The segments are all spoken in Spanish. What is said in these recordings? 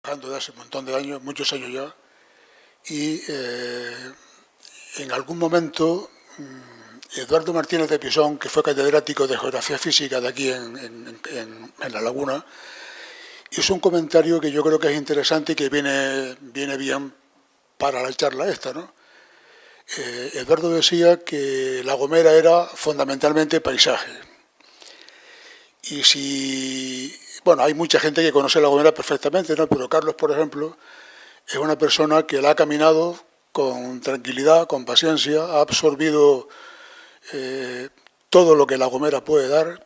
trabajando desde hace un montón de años, muchos años ya, y en algún momento Eduardo Martínez de Pisón, que fue catedrático de Geografía Física de aquí en La Laguna, hizo un comentario que yo creo que es interesante y que viene bien para la charla esta, ¿no? Eduardo decía que La Gomera era fundamentalmente paisaje. Y si... Bueno, hay mucha gente que conoce La Gomera perfectamente, ¿no? Pero Carlos, por ejemplo, es una persona que la ha caminado con tranquilidad, con paciencia, ha absorbido todo lo que La Gomera puede dar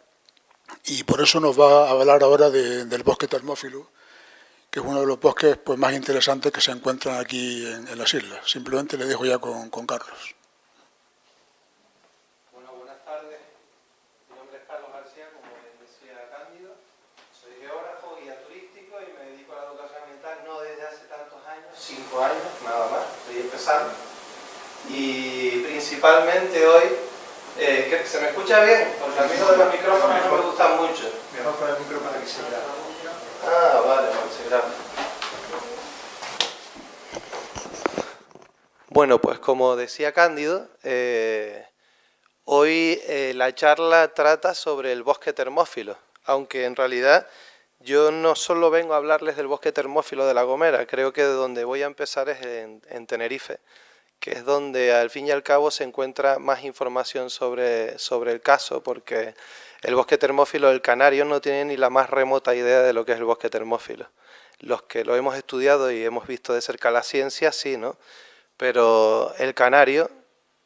y por eso nos va a hablar ahora del bosque termófilo, que es uno de los bosques pues, más interesantes que se encuentran aquí en las islas. Simplemente le dejo ya con Carlos. Bueno, buenas tardes. Mi nombre es Carlos García, como les decía Cándido. Soy geógrafo, guía turístico y me dedico a la educación ambiental no desde hace tantos años, 5 años, nada más, estoy empezando. Y principalmente hoy, ¿se me escucha bien? Porque a mí lo de los micrófonos no me gustan mucho. Mejor para el micro para que se vea. Ah, vale, se graba. Bueno, pues como decía Cándido, hoy la charla trata sobre el bosque termófilo, aunque en realidad yo no solo vengo a hablarles del bosque termófilo de La Gomera, creo que de donde voy a empezar es en Tenerife, que es donde al fin y al cabo se encuentra más información sobre el caso, porque el bosque termófilo del Canario no tiene ni la más remota idea de lo que es el bosque termófilo. Los que lo hemos estudiado y hemos visto de cerca la ciencia, sí, ¿no? Pero el Canario,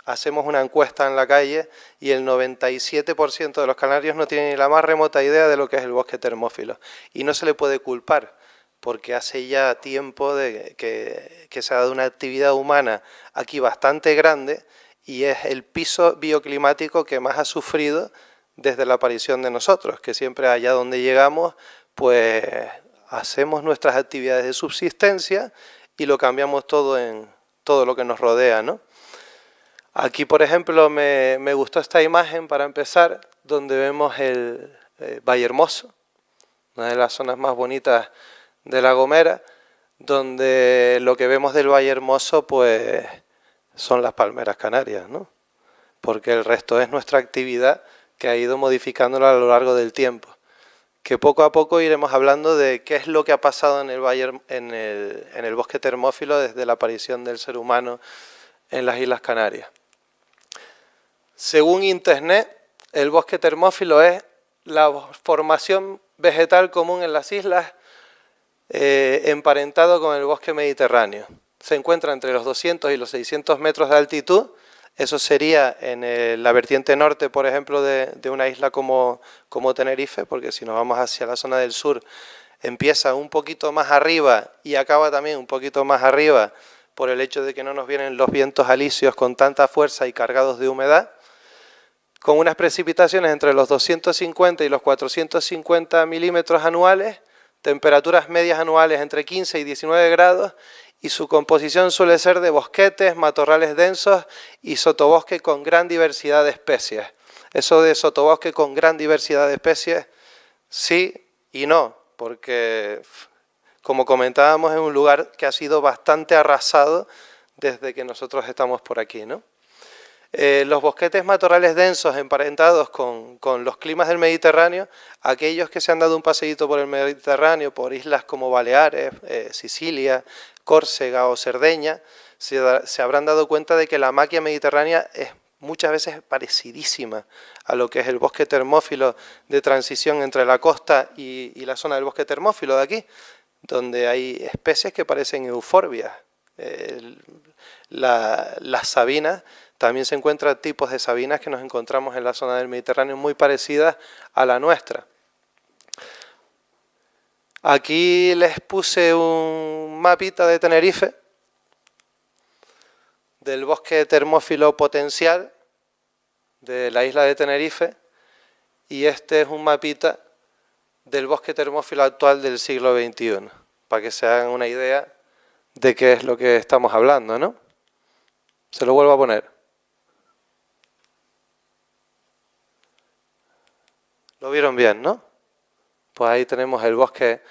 hacemos una encuesta en la calle y el 97% de los canarios no tienen ni la más remota idea de lo que es el bosque termófilo. Y no se le puede culpar, porque hace ya tiempo que se ha dado una actividad humana aquí bastante grande y es el piso bioclimático que más ha sufrido desde la aparición de nosotros, que siempre allá donde llegamos, pues hacemos nuestras actividades de subsistencia y lo cambiamos todo en todo lo que nos rodea, ¿no? Aquí, por ejemplo, me gustó esta imagen para empezar, donde vemos el Vallehermoso, una de las zonas más bonitas de La Gomera, donde lo que vemos del Vallehermoso pues son las palmeras canarias, ¿no? Porque el resto es nuestra actividad que ha ido modificándola a lo largo del tiempo. Que poco a poco iremos hablando de qué es lo que ha pasado en el bosque termófilo desde la aparición del ser humano en las Islas Canarias. Según Internet, el bosque termófilo es la formación vegetal común en las islas emparentado con el bosque mediterráneo. Se encuentra entre los 200 y los 600 metros de altitud. Eso sería en la vertiente norte, por ejemplo, de una isla como Tenerife, porque si nos vamos hacia la zona del sur, empieza un poquito más arriba y acaba también un poquito más arriba por el hecho de que no nos vienen los vientos alisios con tanta fuerza y cargados de humedad, con unas precipitaciones entre los 250 y los 450 milímetros anuales, temperaturas medias anuales entre 15 y 19 grados, y su composición suele ser de bosquetes, matorrales densos y sotobosque con gran diversidad de especies. Eso de sotobosque con gran diversidad de especies, sí y no, porque como comentábamos es un lugar que ha sido bastante arrasado desde que nosotros estamos por aquí, ¿no? Los bosquetes matorrales densos emparentados con los climas del Mediterráneo, aquellos que se han dado un paseíto por el Mediterráneo, por islas como Baleares, Sicilia, Córcega o Cerdeña, se habrán dado cuenta de que la maquia mediterránea es muchas veces parecidísima a lo que es el bosque termófilo de transición entre la costa y la zona del bosque termófilo de aquí, donde hay especies que parecen euforbias. Las sabinas, también se encuentran tipos de sabinas que nos encontramos en la zona del Mediterráneo muy parecidas a la nuestra. Aquí les puse un mapita de Tenerife, del bosque termófilo potencial de la isla de Tenerife, y este es un mapita del bosque termófilo actual del siglo XXI, para que se hagan una idea de qué es lo que estamos hablando, ¿no? Se lo vuelvo a poner. ¿Lo vieron bien, no? Pues ahí tenemos el bosque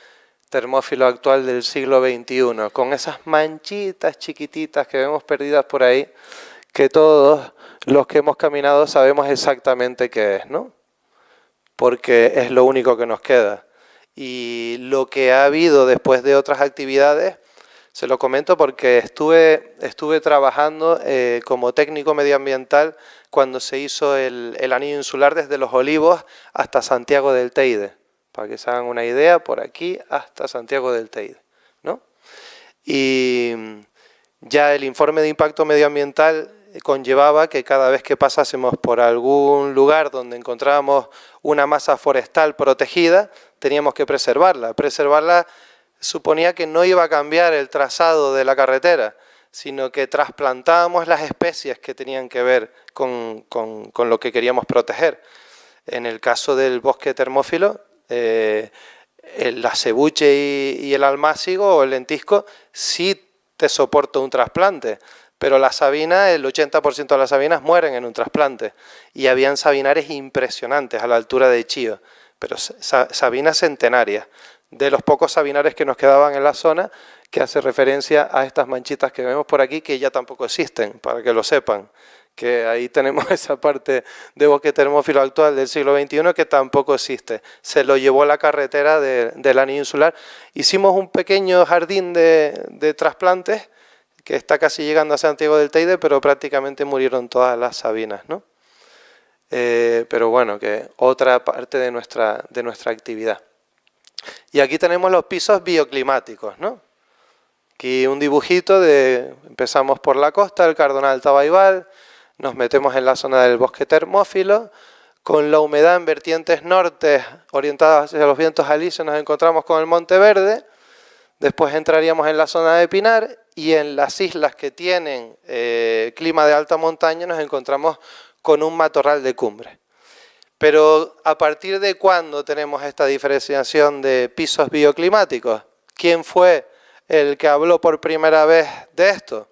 termófilo actual del siglo XXI, con esas manchitas chiquititas que vemos perdidas por ahí, que todos los que hemos caminado sabemos exactamente qué es, ¿no? Porque es lo único que nos queda. Y lo que ha habido después de otras actividades, se lo comento porque estuve trabajando como técnico medioambiental cuando se hizo el anillo insular desde Los Olivos hasta Santiago del Teide. Para que se hagan una idea, por aquí hasta Santiago del Teide, ¿no? Y ya el informe de impacto medioambiental conllevaba que cada vez que pasásemos por algún lugar donde encontrábamos una masa forestal protegida, teníamos que preservarla. Preservarla suponía que no iba a cambiar el trazado de la carretera, sino que trasplantábamos las especies que tenían que ver con lo que queríamos proteger. En el caso del bosque termófilo, el acebuche y el almácigo o el lentisco sí te soporta un trasplante, pero la sabina, el 80% de las sabinas mueren en un trasplante y habían sabinares impresionantes a la altura de Chío, pero sabinas centenarias, de los pocos sabinares que nos quedaban en la zona, que hace referencia a estas manchitas que vemos por aquí, que ya tampoco existen, para que lo sepan, que ahí tenemos esa parte de bosque termófilo actual del siglo XXI que tampoco existe. Se lo llevó la carretera del anillo insular. Hicimos un pequeño jardín de trasplantes que está casi llegando a Santiago del Teide, pero prácticamente murieron todas las sabinas, ¿no? Pero bueno, que otra parte de nuestra actividad. Y aquí tenemos los pisos bioclimáticos, ¿no? Aquí un dibujito empezamos por la costa, el Cardonal Tabaibal, nos metemos en la zona del bosque termófilo, con la humedad en vertientes norte orientadas hacia los vientos alisios nos encontramos con el Monte Verde, después entraríamos en la zona de Pinar y en las islas que tienen clima de alta montaña nos encontramos con un matorral de cumbre. Pero ¿a partir de cuándo tenemos esta diferenciación de pisos bioclimáticos? ¿Quién fue el que habló por primera vez de esto?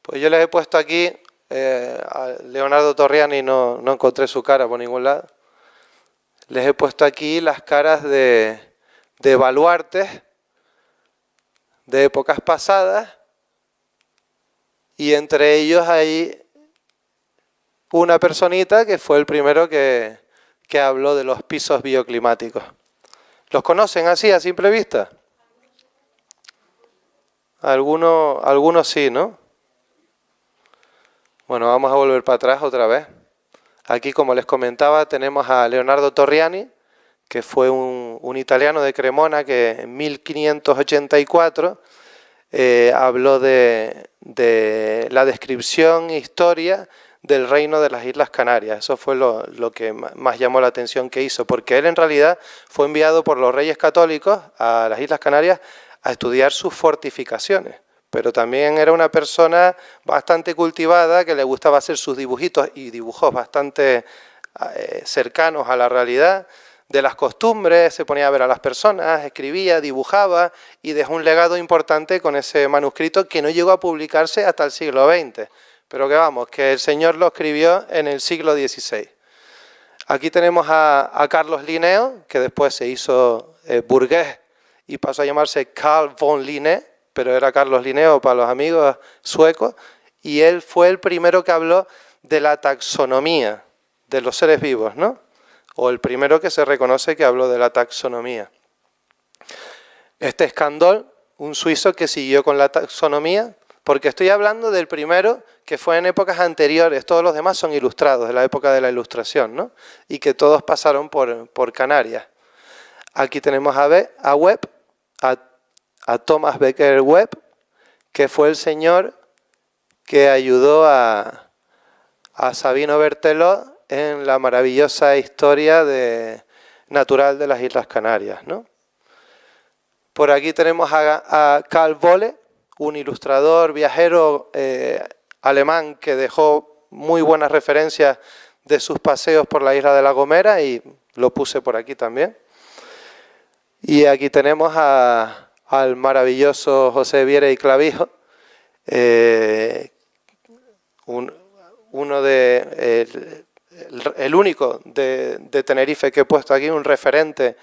Pues yo les he puesto aquí, a Leonardo Torriani no encontré su cara por ningún lado, les he puesto aquí las caras de baluartes de épocas pasadas y entre ellos hay una personita que fue el primero que habló de los pisos bioclimáticos. ¿Los conocen así a simple vista? Algunos sí, ¿no? Bueno, vamos a volver para atrás otra vez. Aquí, como les comentaba, tenemos a Leonardo Torriani, que fue un italiano de Cremona que en 1584 habló de la descripción e historia del reino de las Islas Canarias. Eso fue lo que más llamó la atención que hizo, porque él en realidad fue enviado por los reyes católicos a las Islas Canarias a estudiar sus fortificaciones. Pero también era una persona bastante cultivada, que le gustaba hacer sus dibujitos y dibujos bastante cercanos a la realidad, de las costumbres, se ponía a ver a las personas, escribía, dibujaba y dejó un legado importante con ese manuscrito que no llegó a publicarse hasta el siglo XX. Pero que vamos, que el señor lo escribió en el siglo XVI. Aquí tenemos a Carlos Linneo, que después se hizo burgués y pasó a llamarse Carl von Linné, pero era Carlos Linneo para los amigos suecos, y él fue el primero que habló de la taxonomía de los seres vivos, ¿no? O el primero que se reconoce que habló de la taxonomía. Este es Candolle, un suizo que siguió con la taxonomía, porque estoy hablando del primero que fue en épocas anteriores, todos los demás son ilustrados, de la época de la Ilustración, ¿no? Y que todos pasaron por Canarias. Aquí tenemos a Webb, a Thomas Becker Webb, que fue el señor que ayudó a Sabino Berthelot en la maravillosa historia natural de las Islas Canarias, ¿no? Por aquí tenemos a Karl Wolle, un ilustrador, viajero alemán que dejó muy buenas referencias de sus paseos por la isla de La Gomera y lo puse por aquí también. Y aquí tenemos al maravilloso José Viera y Clavijo, el único de Tenerife que he puesto aquí, un referente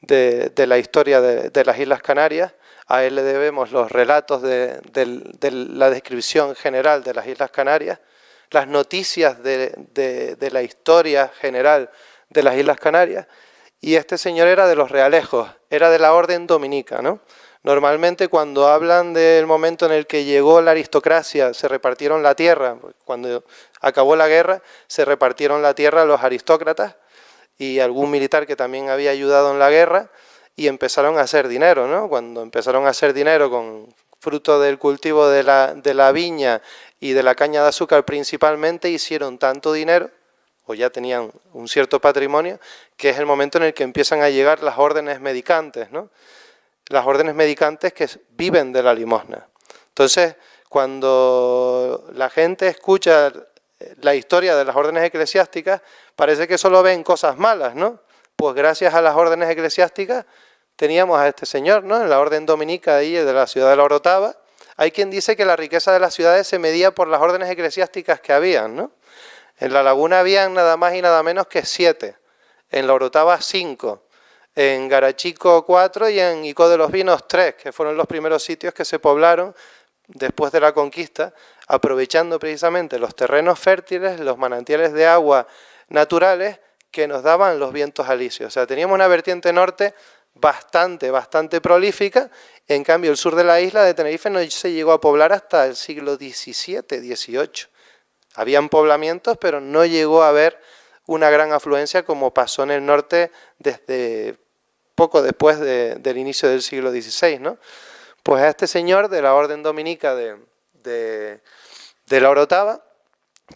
de la historia de las Islas Canarias. A él le debemos los relatos de la descripción general de las Islas Canarias, las noticias de la historia general de las Islas Canarias. Y este señor era de los realejos, era de la orden dominica, ¿no? Normalmente cuando hablan del momento en el que llegó la aristocracia, se repartieron la tierra, cuando acabó la guerra, se repartieron la tierra a los aristócratas y algún militar que también había ayudado en la guerra, y empezaron a hacer dinero, ¿no? Cuando empezaron a hacer dinero con fruto del cultivo de la viña y de la caña de azúcar principalmente, hicieron tanto dinero, o ya tenían un cierto patrimonio, que es el momento en el que empiezan a llegar las órdenes mendicantes, ¿no? Las órdenes mendicantes que viven de la limosna. Entonces, cuando la gente escucha la historia de las órdenes eclesiásticas, parece que solo ven cosas malas, ¿no? Pues gracias a las órdenes eclesiásticas teníamos a este señor, ¿no? En la orden dominica ahí de la ciudad de la Orotava. Hay quien dice que la riqueza de las ciudades se medía por las órdenes eclesiásticas que habían, ¿no? En La Laguna habían nada más y nada menos que 7, en la Orotava 5, en Garachico 4 y en Icó de los Vinos 3, que fueron los primeros sitios que se poblaron después de la conquista, aprovechando precisamente los terrenos fértiles, los manantiales de agua naturales que nos daban los vientos alisios. O sea, teníamos una vertiente norte bastante prolífica. En cambio, el sur de la isla de Tenerife no se llegó a poblar hasta el siglo XVII, XVIII. Habían poblamientos, pero no llegó a haber una gran afluencia como pasó en el norte desde poco después del inicio del siglo XVI, ¿no? Pues a este señor de la orden dominica de la Orotava,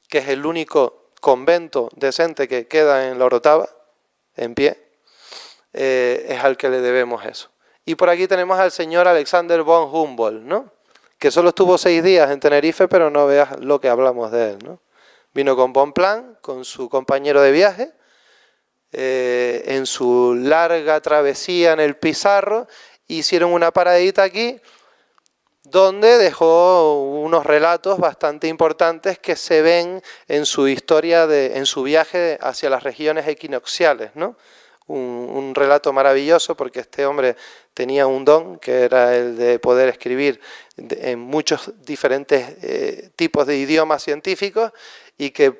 que es el único convento decente que queda en la Orotava, en pie, es al que le debemos eso. Y por aquí tenemos al señor Alexander von Humboldt, ¿no? Que solo estuvo 6 días en Tenerife, pero no veas lo que hablamos de él, ¿no? Vino con Bonpland, con su compañero de viaje, en su larga travesía en el Pizarro, hicieron una paradita aquí, donde dejó unos relatos bastante importantes que se ven en su historia, en su viaje hacia las regiones equinocciales, ¿no? Un relato maravilloso, porque este hombre tenía un don, que era el de poder escribir en muchos diferentes tipos de idiomas científicos, y que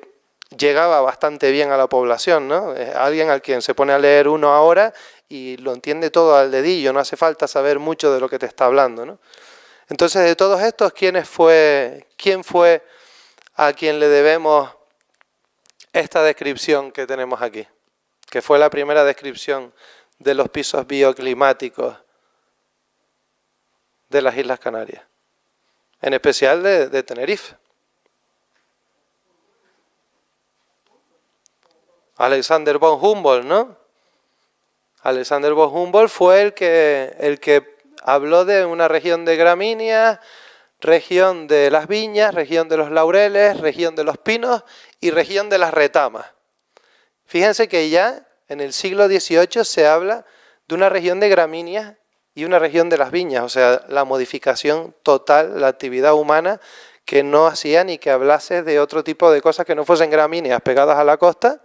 llegaba bastante bien a la población, ¿no? Es alguien al quien se pone a leer uno ahora y lo entiende todo al dedillo, no hace falta saber mucho de lo que te está hablando, ¿no? Entonces, de todos estos, ¿quién fue a quien le debemos esta descripción que tenemos aquí? Que fue la primera descripción de los pisos bioclimáticos de las Islas Canarias, en especial de Tenerife. Alexander von Humboldt, ¿no? Alexander von Humboldt fue el que habló de una región de gramíneas, región de las viñas, región de los laureles, región de los pinos y región de las retamas. Fíjense que ya en el siglo XVIII se habla de una región de gramíneas y una región de las viñas, o sea, la modificación total, la actividad humana que no hacía ni que hablase de otro tipo de cosas que no fuesen gramíneas pegadas a la costa,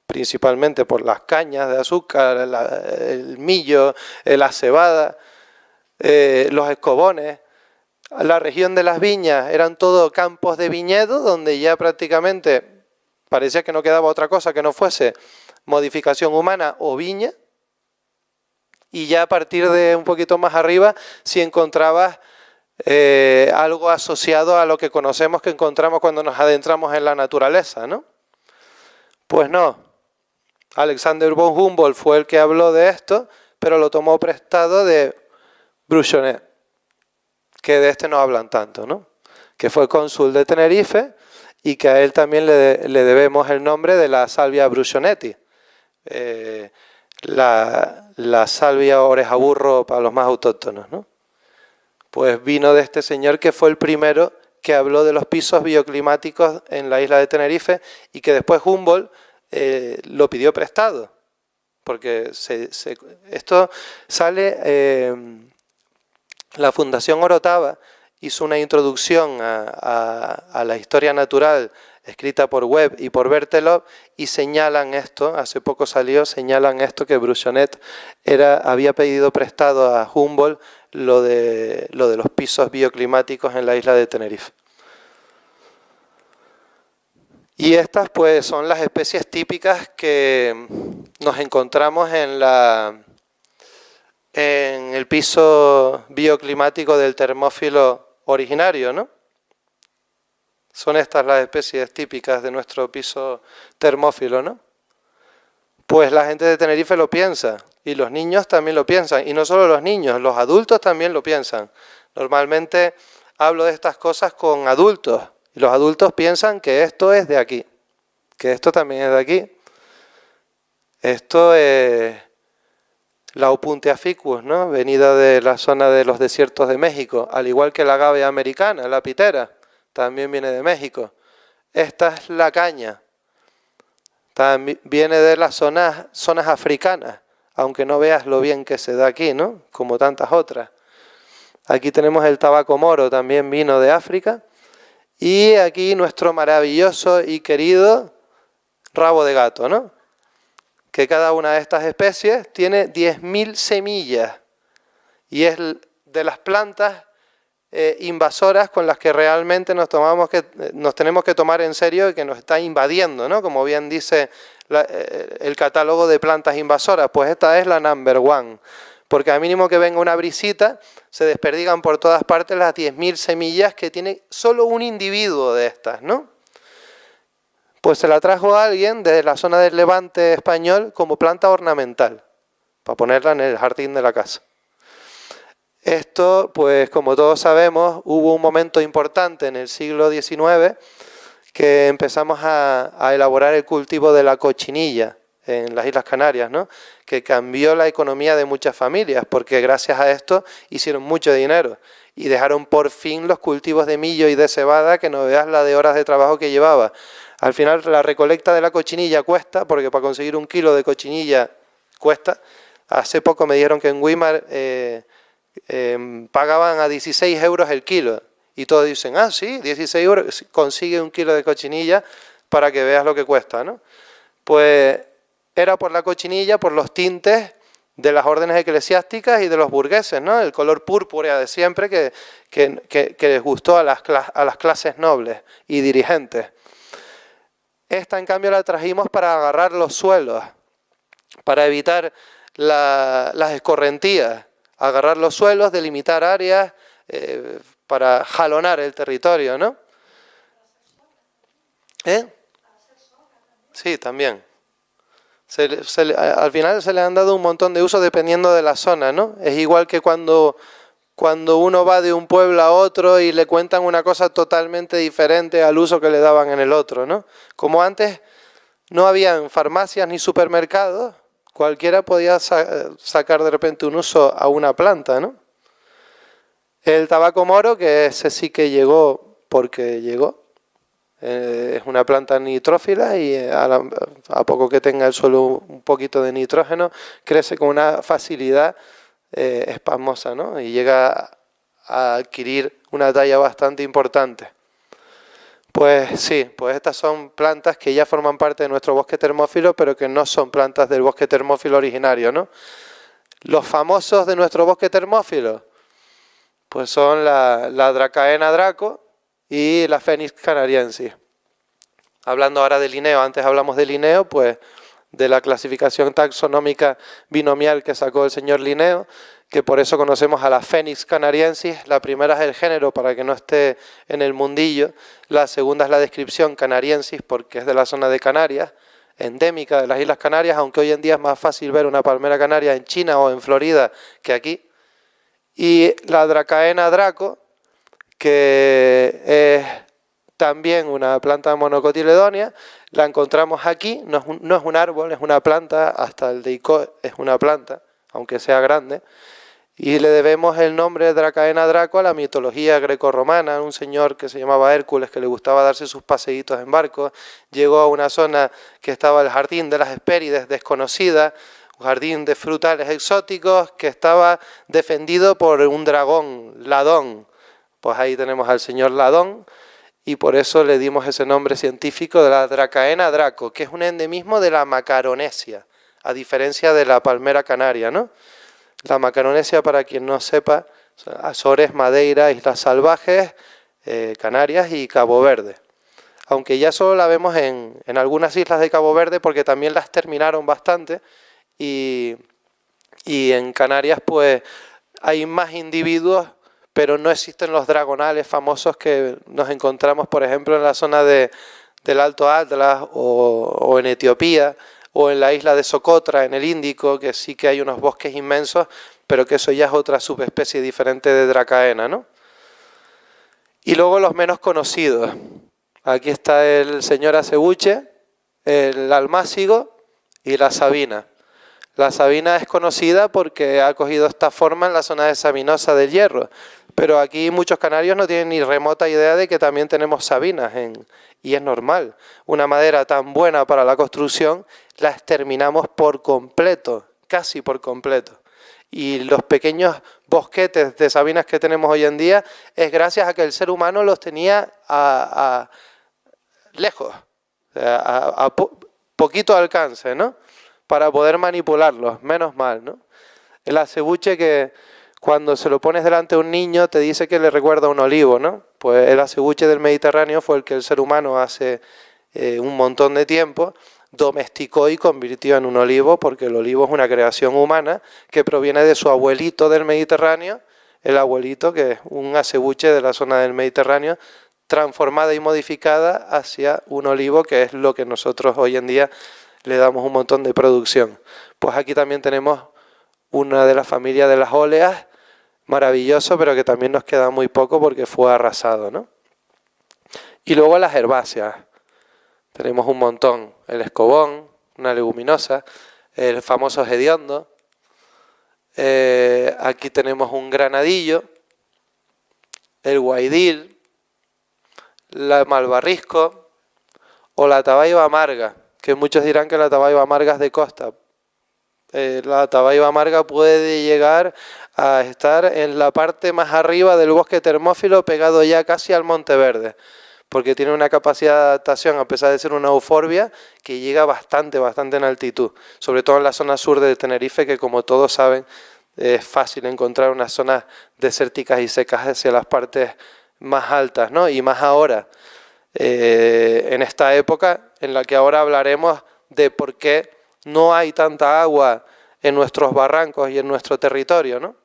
principalmente por las cañas de azúcar, el millo, la cebada, los escobones. La región de las viñas eran todo campos de viñedo, donde ya prácticamente parecía que no quedaba otra cosa que no fuese modificación humana o viña. Y ya a partir de un poquito más arriba, si encontrabas algo asociado a lo que conocemos que encontramos cuando nos adentramos en la naturaleza, ¿no? Pues no. Alexander von Humboldt fue el que habló de esto, pero lo tomó prestado de Bruchonnet, que de este no hablan tanto, ¿no? Que fue cónsul de Tenerife y que a él también le debemos el nombre de la salvia bruchonnetti, la salvia orejaburro para los más autóctonos, ¿no? Pues vino de este señor que fue el primero que habló de los pisos bioclimáticos en la isla de Tenerife y que después Humboldt lo pidió prestado, porque esto sale, la Fundación Orotava hizo una introducción a la historia natural escrita por Webb y por Berthelot, y señalan esto, hace poco salió, señalan esto, que Bruchonet había pedido prestado a Humboldt lo de los pisos bioclimáticos en la isla de Tenerife. Y estas pues son las especies típicas que nos encontramos en el piso bioclimático del termófilo originario, ¿no? Son estas las especies típicas de nuestro piso termófilo, ¿no? Pues la gente de Tenerife lo piensa, y los niños también lo piensan, y no solo los niños, los adultos también lo piensan. Normalmente hablo de estas cosas con adultos, y los adultos piensan que esto es de aquí, que esto también es de aquí. Esto es la Opuntia ficus, ¿no? Venida de la zona de los desiertos de México, al igual que la agave americana, la pitera, también viene de México. Esta es la caña, también viene de las zonas africanas, aunque no veas lo bien que se da aquí, ¿no? Como tantas otras. Aquí tenemos el tabaco moro, también vino de África. Y aquí nuestro maravilloso y querido rabo de gato, ¿no? Que cada una de estas especies tiene 10.000 semillas y es de las plantas invasoras con las que realmente nos tenemos que tomar en serio y que nos está invadiendo, ¿no? Como bien dice el catálogo de plantas invasoras, pues esta es la number one, porque a mínimo que venga una brisita se desperdigan por todas partes las 10.000 semillas que tiene solo un individuo de estas, ¿no? Pues se la trajo a alguien desde la zona del Levante español como planta ornamental, para ponerla en el jardín de la casa. Esto, pues como todos sabemos, hubo un momento importante en el siglo XIX que empezamos a elaborar el cultivo de la cochinilla en las Islas Canarias, ¿no? Que cambió la economía de muchas familias, porque gracias a esto hicieron mucho dinero y dejaron por fin los cultivos de millo y de cebada, que no veas la de horas de trabajo que llevaba. Al final la recolecta de la cochinilla cuesta, porque para conseguir 1 kilo de cochinilla cuesta. Hace poco me dijeron que en Weimar pagaban a 16 euros el kilo. Y todos dicen, ah, sí, 16 euros, consigue 1 kilo de cochinilla para que veas lo que cuesta, ¿no? Pues era por la cochinilla, por los tintes de las órdenes eclesiásticas y de los burgueses, ¿no? El color púrpura de siempre que les gustó a las clases nobles y dirigentes. Esta, en cambio, la trajimos para agarrar los suelos, para evitar las escorrentías, agarrar los suelos, delimitar áreas, para jalonar el territorio, ¿no? Sí, también. Al final se le han dado un montón de usos dependiendo de la zona, ¿no? Es igual que cuando uno va de un pueblo a otro y le cuentan una cosa totalmente diferente al uso que le daban en el otro, ¿no? Como antes no habían farmacias ni supermercados, cualquiera podía sacar de repente un uso a una planta, ¿no? El tabaco moro, que ese sí que llegó porque llegó, es una planta nitrófila y a poco que tenga el suelo un poquito de nitrógeno, crece con una facilidad espasmosa, ¿no? Y llega a adquirir una talla bastante importante. Pues sí, pues estas son plantas que ya forman parte de nuestro bosque termófilo, pero que no son plantas del bosque termófilo originario, ¿no? Los famosos de nuestro bosque termófilo, pues son la Dracaena draco y la Phoenix canariensis. Hablando ahora de Linneo, antes hablamos de Linneo, pues de la clasificación taxonómica binomial que sacó el señor Linneo, que por eso conocemos a la Phoenix canariensis. La primera es el género, para que no esté en el mundillo. La segunda es la descripción canariensis, porque es de la zona de Canarias, endémica de las Islas Canarias, aunque hoy en día es más fácil ver una palmera canaria en China o en Florida que aquí. Y la Dracaena draco, que es también una planta monocotiledonia, la encontramos aquí, no es un árbol, es una planta, hasta el deicó es una planta, aunque sea grande, y le debemos el nombre de Dracaena draco a la mitología grecorromana. Un señor que se llamaba Hércules, que le gustaba darse sus paseitos en barco, llegó a una zona que estaba el jardín de las Hespérides, desconocida, un jardín de frutales exóticos que estaba defendido por un dragón, Ladón. Pues ahí tenemos al señor Ladón, y por eso le dimos ese nombre científico de la Dracaena draco, que es un endemismo de la Macaronesia, a diferencia de la palmera canaria, ¿no? La Macaronesia, para quien no sepa, Azores, Madeira, Islas Salvajes, Canarias y Cabo Verde. Aunque ya solo la vemos en algunas islas de Cabo Verde porque también las terminaron bastante y en Canarias pues hay más individuos, pero no existen los dragonales famosos que nos encontramos, por ejemplo, en la zona del Alto Atlas o en Etiopía o en la isla de Socotra, en el Índico, que sí que hay unos bosques inmensos, pero que eso ya es otra subespecie diferente de Dracaena, ¿no? Y luego los menos conocidos. Aquí está el señor acebuche, el almácigo y la sabina. La sabina es conocida porque ha cogido esta forma en la zona de Sabinosa del Hierro, pero aquí muchos canarios no tienen ni remota idea de que también tenemos sabinas, y es normal. Una madera tan buena para la construcción la exterminamos por completo, casi por completo. Y los pequeños bosquetes de sabinas que tenemos hoy en día es gracias a que el ser humano los tenía lejos, a poquito alcance, ¿no? Para poder manipularlos, menos mal, ¿no? El acebuche que cuando se lo pones delante a un niño te dice que le recuerda a un olivo, ¿no? Pues el acebuche del Mediterráneo fue el que el ser humano hace un montón de tiempo domesticó y convirtió en un olivo, porque el olivo es una creación humana que proviene de su abuelito del Mediterráneo, el abuelito que es un acebuche de la zona del Mediterráneo, transformada y modificada hacia un olivo, que es lo que nosotros hoy en día le damos un montón de producción. Pues aquí también tenemos una de las familias de las óleas, maravilloso, pero que también nos queda muy poco porque fue arrasado, ¿no? Y luego las herbáceas. Tenemos un montón, el escobón, una leguminosa, el famoso hediondo. Aquí tenemos un granadillo, el guaidil, la malvarrisco o la tabaiba amarga, que muchos dirán que la tabaiba amarga es de costa. La tabaiba amarga puede llegar a estar en la parte más arriba del bosque termófilo, pegado ya casi al Monte Verde, porque tiene una capacidad de adaptación, a pesar de ser una euforbia, que llega bastante en altitud, sobre todo en la zona sur de Tenerife, que como todos saben es fácil encontrar unas zonas desérticas y secas hacia las partes más altas, ¿no? Y más ahora, en esta época en la que ahora hablaremos de por qué no hay tanta agua en nuestros barrancos y en nuestro territorio, ¿no?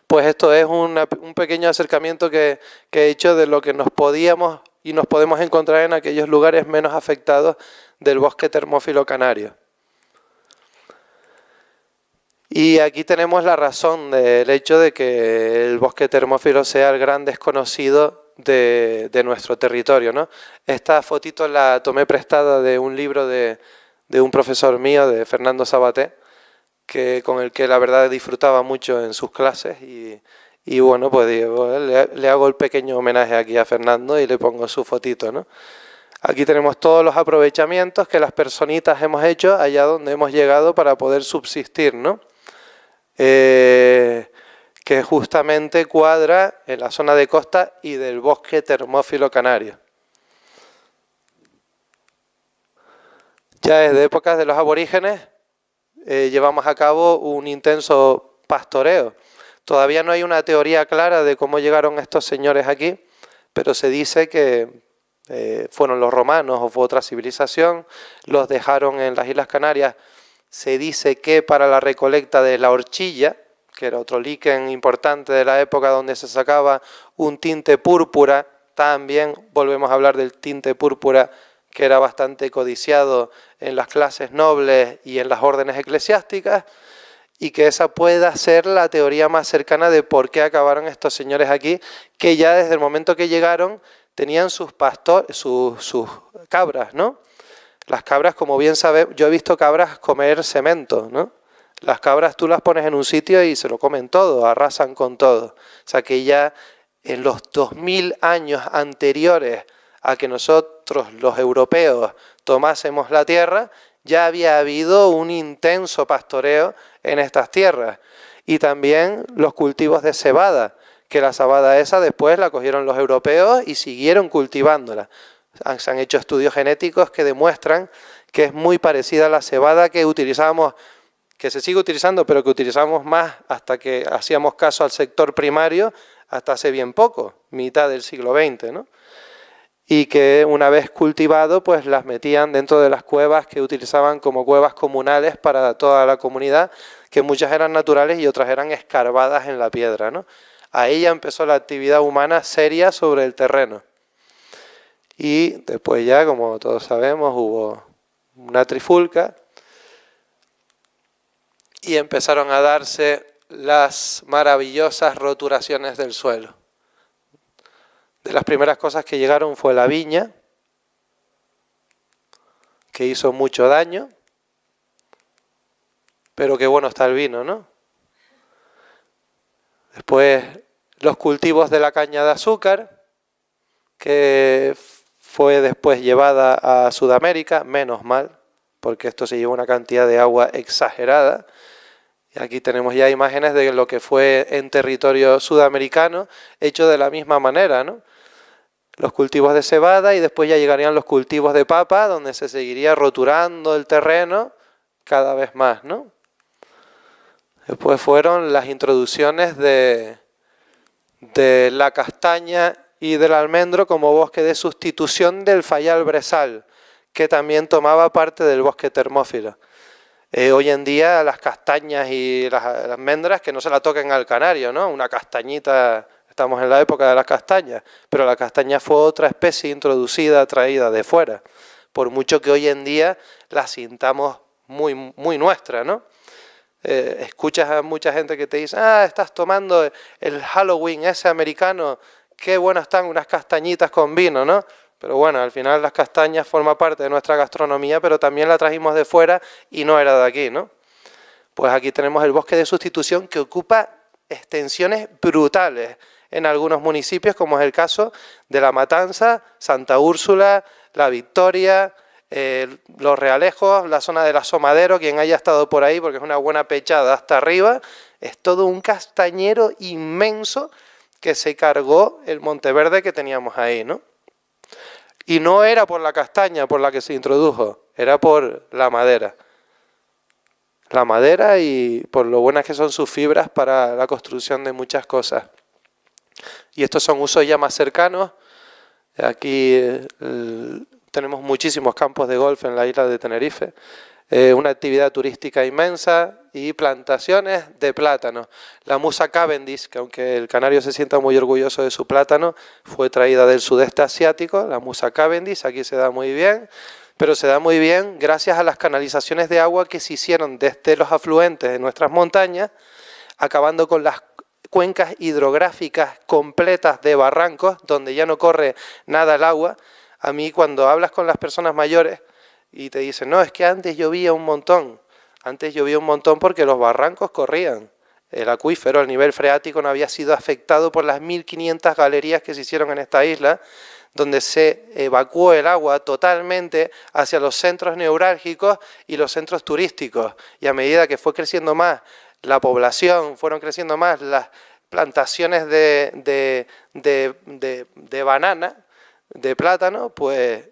Pues esto es un pequeño acercamiento que he hecho de lo que nos podíamos y nos podemos encontrar en aquellos lugares menos afectados del bosque termófilo canario. Y aquí tenemos la razón del hecho de que el bosque termófilo sea el gran desconocido de nuestro territorio, ¿no? Esta fotito la tomé prestada de un libro de un profesor mío, de Fernando Sabaté, con el que la verdad disfrutaba mucho en sus clases y bueno, pues digo, le hago el pequeño homenaje aquí a Fernando y le pongo su fotito, ¿no? Aquí tenemos todos los aprovechamientos que las personitas hemos hecho allá donde hemos llegado para poder subsistir, ¿no? Que justamente cuadra en la zona de costa y del bosque termófilo canario. Ya desde épocas de los aborígenes llevamos a cabo un intenso pastoreo. Todavía no hay una teoría clara de cómo llegaron estos señores aquí, pero se dice que fueron los romanos o fue otra civilización, los dejaron en las Islas Canarias. Se dice que para la recolecta de la horchilla, que era otro líquen importante de la época donde se sacaba un tinte púrpura, también volvemos a hablar del tinte púrpura, que era bastante codiciado en las clases nobles y en las órdenes eclesiásticas, y que esa pueda ser la teoría más cercana de por qué acabaron estos señores aquí, que ya desde el momento que llegaron tenían sus cabras, ¿no? Las cabras, como bien sabemos, yo he visto cabras comer cemento, ¿no? Las cabras tú las pones en un sitio y se lo comen todo, arrasan con todo. O sea que ya en los 2000 años anteriores a que nosotros, los europeos, tomásemos la tierra, ya había habido un intenso pastoreo en estas tierras. Y también los cultivos de cebada, que la cebada esa después la cogieron los europeos y siguieron cultivándola. Se han hecho estudios genéticos que demuestran que es muy parecida a la cebada que utilizábamos, que se sigue utilizando, pero que utilizamos más hasta que hacíamos caso al sector primario hasta hace bien poco, mitad del siglo XX, ¿no? Y que una vez cultivado, pues las metían dentro de las cuevas que utilizaban como cuevas comunales para toda la comunidad, que muchas eran naturales y otras eran escarbadas en la piedra, ¿no? Ahí ya empezó la actividad humana seria sobre el terreno. Y después ya, como todos sabemos, hubo una trifulca y empezaron a darse las maravillosas roturaciones del suelo. De las primeras cosas que llegaron fue la viña, que hizo mucho daño, pero qué bueno está el vino, ¿no? Después los cultivos de la caña de azúcar, que fue después llevada a Sudamérica, menos mal, porque esto se llevó una cantidad de agua exagerada. Y aquí tenemos ya imágenes de lo que fue en territorio sudamericano, hecho de la misma manera, ¿no? Los cultivos de cebada y después ya llegarían los cultivos de papa, donde se seguiría roturando el terreno cada vez más, ¿no? Después fueron las introducciones de la castaña y del almendro como bosque de sustitución del fayal brezal, que también tomaba parte del bosque termófilo. Hoy en día las castañas y las almendras, que no se la toquen al canario, ¿no? Una castañita, estamos en la época de las castañas, pero la castaña fue otra especie introducida, traída de fuera, por mucho que hoy en día la sintamos muy nuestra, ¿no? Escuchas a mucha gente que te dice, estás tomando el Halloween ese americano, qué bueno están unas castañitas con vino, ¿no? Pero bueno, al final las castañas forman parte de nuestra gastronomía, pero también la trajimos de fuera y no era de aquí, ¿no? Pues aquí tenemos el bosque de sustitución que ocupa extensiones brutales en algunos municipios, como es el caso de La Matanza, Santa Úrsula, La Victoria, Los Realejos, la zona del Asomadero, quien haya estado por ahí, porque es una buena pechada hasta arriba, es todo un castañero inmenso que se cargó el Monteverde que teníamos ahí, ¿no? Y no era por la castaña por la que se introdujo, era por la madera. La madera y por lo buenas que son sus fibras para la construcción de muchas cosas. Y estos son usos ya más cercanos. Aquí tenemos muchísimos campos de golf en la isla de Tenerife. Una actividad turística inmensa y plantaciones de plátanos. La musa Cavendish, que aunque el canario se sienta muy orgulloso de su plátano, fue traída del sudeste asiático. La musa Cavendish aquí se da muy bien, pero se da muy bien gracias a las canalizaciones de agua que se hicieron desde los afluentes de nuestras montañas, acabando con las cuencas hidrográficas completas de barrancos, donde ya no corre nada el agua. A mí, cuando hablas con las personas mayores y te dicen, no, es que antes llovía un montón. Antes llovía un montón porque los barrancos corrían. El acuífero, el nivel freático no había sido afectado por las 1500 galerías que se hicieron en esta isla, donde se evacuó el agua totalmente hacia los centros neurálgicos y los centros turísticos. Y a medida que fue creciendo más la población, fueron creciendo más las plantaciones de banana, de plátano, pues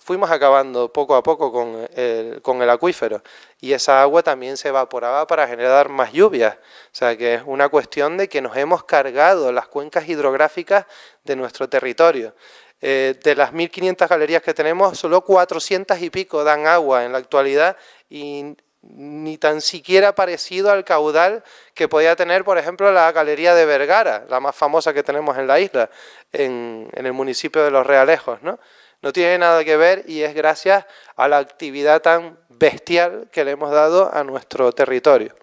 fuimos acabando poco a poco con el acuífero y esa agua también se evaporaba para generar más lluvias. O sea que es una cuestión de que nos hemos cargado las cuencas hidrográficas de nuestro territorio. De las 1500 galerías que tenemos, solo 400 y pico dan agua en la actualidad y ni tan siquiera parecido al caudal que podía tener, por ejemplo, la Galería de Vergara, la más famosa que tenemos en la isla, en el municipio de Los Realejos, ¿no? No tiene nada que ver y es gracias a la actividad tan bestial que le hemos dado a nuestro territorio.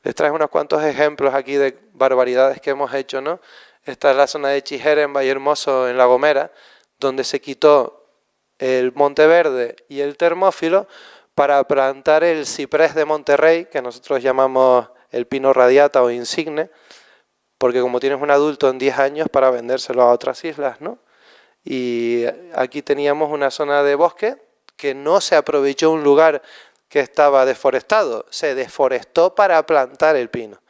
Les traigo unos cuantos ejemplos aquí de barbaridades que hemos hecho, ¿no? Esta es la zona de Chijera, en Vallehermoso, en La Gomera, donde se quitó el Monteverde y el termófilo para plantar el ciprés de Monterrey, que nosotros llamamos el pino radiata o insigne, porque como tienes un adulto en 10 años para vendérselo a otras islas, ¿no? Y aquí teníamos una zona de bosque que no se aprovechó un lugar que estaba deforestado, se deforestó para plantar el pino.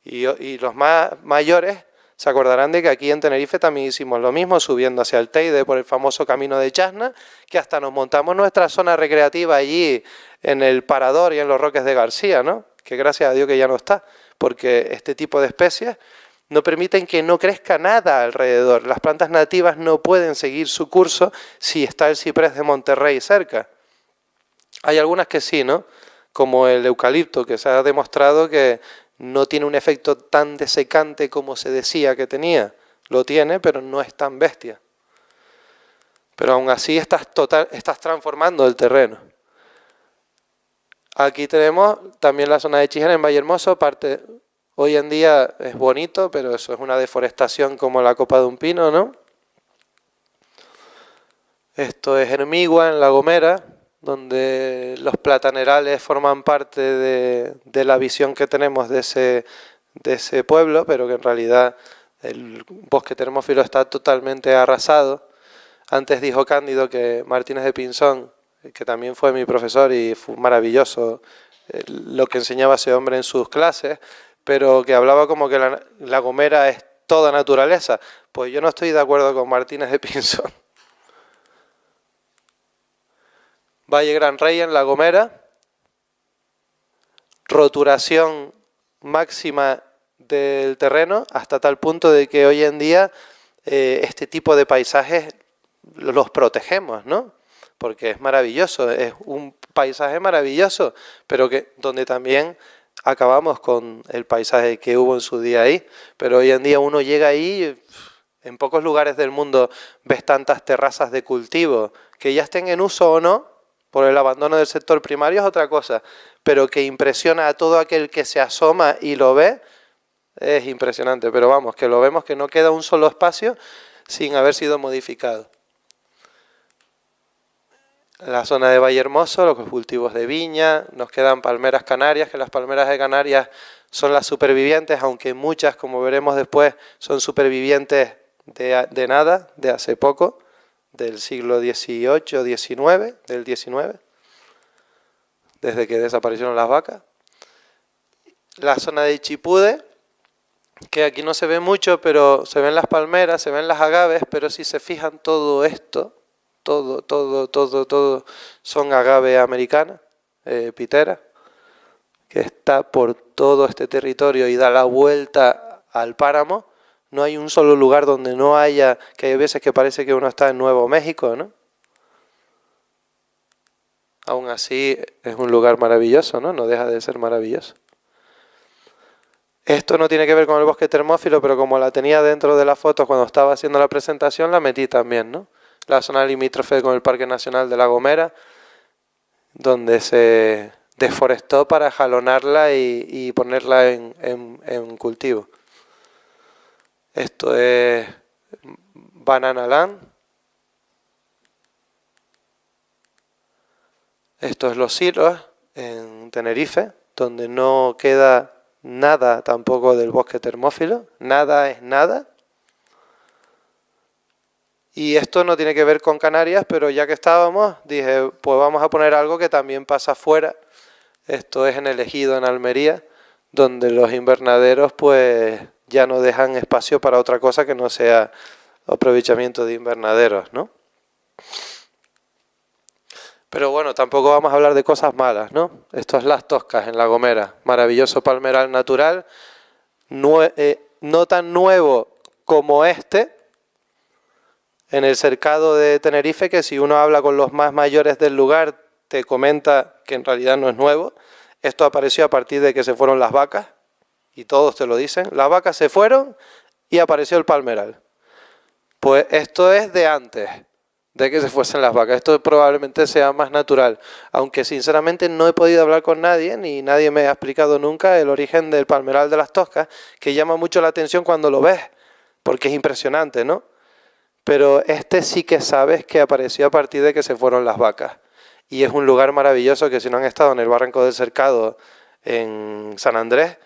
Y los más mayores Se acordarán de que aquí en Tenerife también hicimos lo mismo, subiendo hacia el Teide por el famoso camino de Chasna, que hasta nos montamos nuestra zona recreativa allí en el Parador y en los Roques de García, ¿no? Que gracias a Dios que ya no está, porque este tipo de especies no permiten que no crezca nada alrededor. Las plantas nativas no pueden seguir su curso si está el ciprés de Monterrey cerca. Hay algunas que sí, ¿no? Como el eucalipto, que se ha demostrado que no tiene un efecto tan desecante como se decía que tenía. Lo tiene, pero no es tan bestia. Pero aún así estás transformando el terreno. Aquí tenemos también la zona de Chijena en Vallehermoso. Hoy en día es bonito, pero eso es una deforestación como la copa de un pino, ¿no? Esto es Hermigua, en La Gomera, donde los platanerales forman parte de la visión que tenemos de ese pueblo, pero que en realidad el bosque termófilo está totalmente arrasado. Antes dijo Cándido que Martínez de Pinzón, que también fue mi profesor y fue maravilloso lo que enseñaba ese hombre en sus clases, pero que hablaba como que la Gomera es toda naturaleza. Pues yo no estoy de acuerdo con Martínez de Pinzón. Valle Gran Rey en La Gomera, roturación máxima del terreno hasta tal punto de que hoy en día este tipo de paisajes los protegemos, ¿no? Porque es maravilloso, es un paisaje maravilloso, pero donde también acabamos con el paisaje que hubo en su día ahí. Pero hoy en día uno llega ahí, en pocos lugares del mundo ves tantas terrazas de cultivo, que ya estén en uso o no, por el abandono del sector primario es otra cosa, pero que impresiona a todo aquel que se asoma y lo ve, es impresionante. Pero vamos, que lo vemos que no queda un solo espacio sin haber sido modificado. La zona de Vallehermoso, los cultivos de viña, nos quedan palmeras canarias, que las palmeras de Canarias son las supervivientes, aunque muchas, como veremos después, son supervivientes de nada, de hace poco, del siglo XVIII, XIX, del XIX, desde que desaparecieron las vacas. La zona de Chipude, que aquí no se ve mucho, pero se ven las palmeras, se ven las agaves, pero si se fijan todo esto, todo son agave americana, pitera, que está por todo este territorio y da la vuelta al páramo. No hay un solo lugar donde no haya, que hay veces que parece que uno está en Nuevo México, ¿no? Aún así es un lugar maravilloso, ¿no? No deja de ser maravilloso. Esto no tiene que ver con el bosque termófilo, pero como la tenía dentro de la foto cuando estaba haciendo la presentación, la metí también, ¿no? La zona limítrofe con el Parque Nacional de La Gomera, donde se deforestó para jalonarla y ponerla en cultivo. Esto es Banana Land. Esto es Los Silos, en Tenerife, donde no queda nada tampoco del bosque termófilo. Nada es nada. Y esto no tiene que ver con Canarias, pero ya que estábamos, dije, pues vamos a poner algo que también pasa afuera. Esto es en El Ejido, en Almería, donde los invernaderos pues ya no dejan espacio para otra cosa que no sea aprovechamiento de invernaderos, ¿no? Pero bueno, tampoco vamos a hablar de cosas malas, ¿no? Esto es Las Toscas, en La Gomera, maravilloso palmeral natural, no tan nuevo como este, en el cercado de Tenerife, que si uno habla con los más mayores del lugar, te comenta que en realidad no es nuevo. Esto apareció a partir de que se fueron las vacas, y todos te lo dicen. Las vacas se fueron y apareció el palmeral. Pues esto es de antes de que se fuesen las vacas. Esto probablemente sea más natural, aunque sinceramente no he podido hablar con nadie, ni nadie me ha explicado nunca el origen del palmeral de Las Toscas, que llama mucho la atención cuando lo ves, porque es impresionante, ¿no? Pero este sí que sabes que apareció a partir de que se fueron las vacas. Y es un lugar maravilloso que si no han estado en el Barranco del Cercado en San Andrés,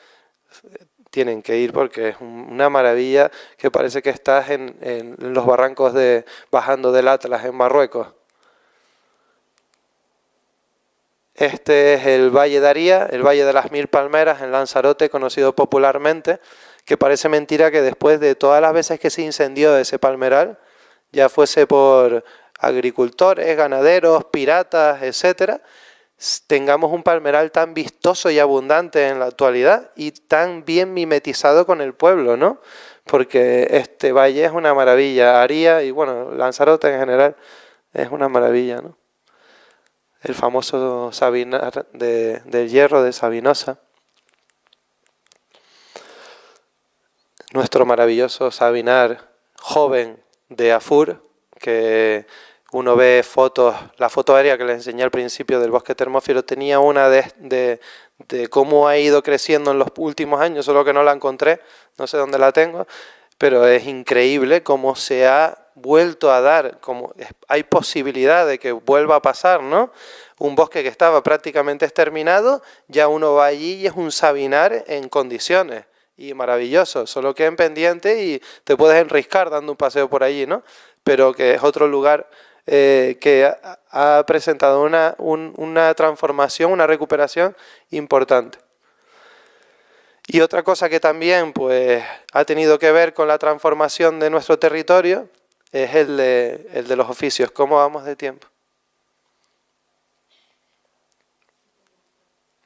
tienen que ir porque es una maravilla, que parece que estás en los barrancos bajando del Atlas en Marruecos. Este es el Valle de Aría, el Valle de las Mil Palmeras en Lanzarote, conocido popularmente, que parece mentira que después de todas las veces que se incendió ese palmeral, ya fuese por agricultores, ganaderos, piratas, etcétera, tengamos un palmeral tan vistoso y abundante en la actualidad y tan bien mimetizado con el pueblo, ¿no? Porque este valle es una maravilla, Aría y bueno, Lanzarote en general es una maravilla, ¿no? El famoso Sabinar del Hierro de Sabinosa. Nuestro maravilloso Sabinar joven de Afur, que uno ve fotos, la foto aérea que les enseñé al principio del bosque termófilo, tenía una de cómo ha ido creciendo en los últimos años, solo que no la encontré, no sé dónde la tengo, pero es increíble cómo se ha vuelto a dar, como hay posibilidad de que vuelva a pasar, ¿no? Un bosque que estaba prácticamente exterminado, ya uno va allí y es un Sabinar en condiciones y maravilloso, solo que en pendiente y te puedes enriscar dando un paseo por allí, ¿no? Pero que es otro lugar que ha presentado una transformación, una recuperación importante. Y otra cosa que también pues, ha tenido que ver con la transformación de nuestro territorio es el de los oficios. ¿Cómo vamos de tiempo?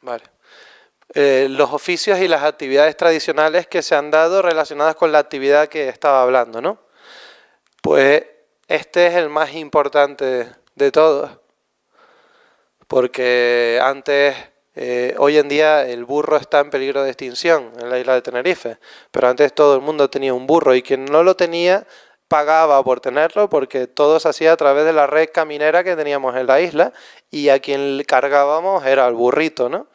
Vale. Los oficios y las actividades tradicionales que se han dado relacionadas con la actividad que estaba hablando, ¿no? Pues este es el más importante de todos, porque antes, hoy en día el burro está en peligro de extinción en la isla de Tenerife, pero antes todo el mundo tenía un burro y quien no lo tenía pagaba por tenerlo porque todo se hacía a través de la red caminera que teníamos en la isla y a quien le cargábamos era al burrito, ¿no?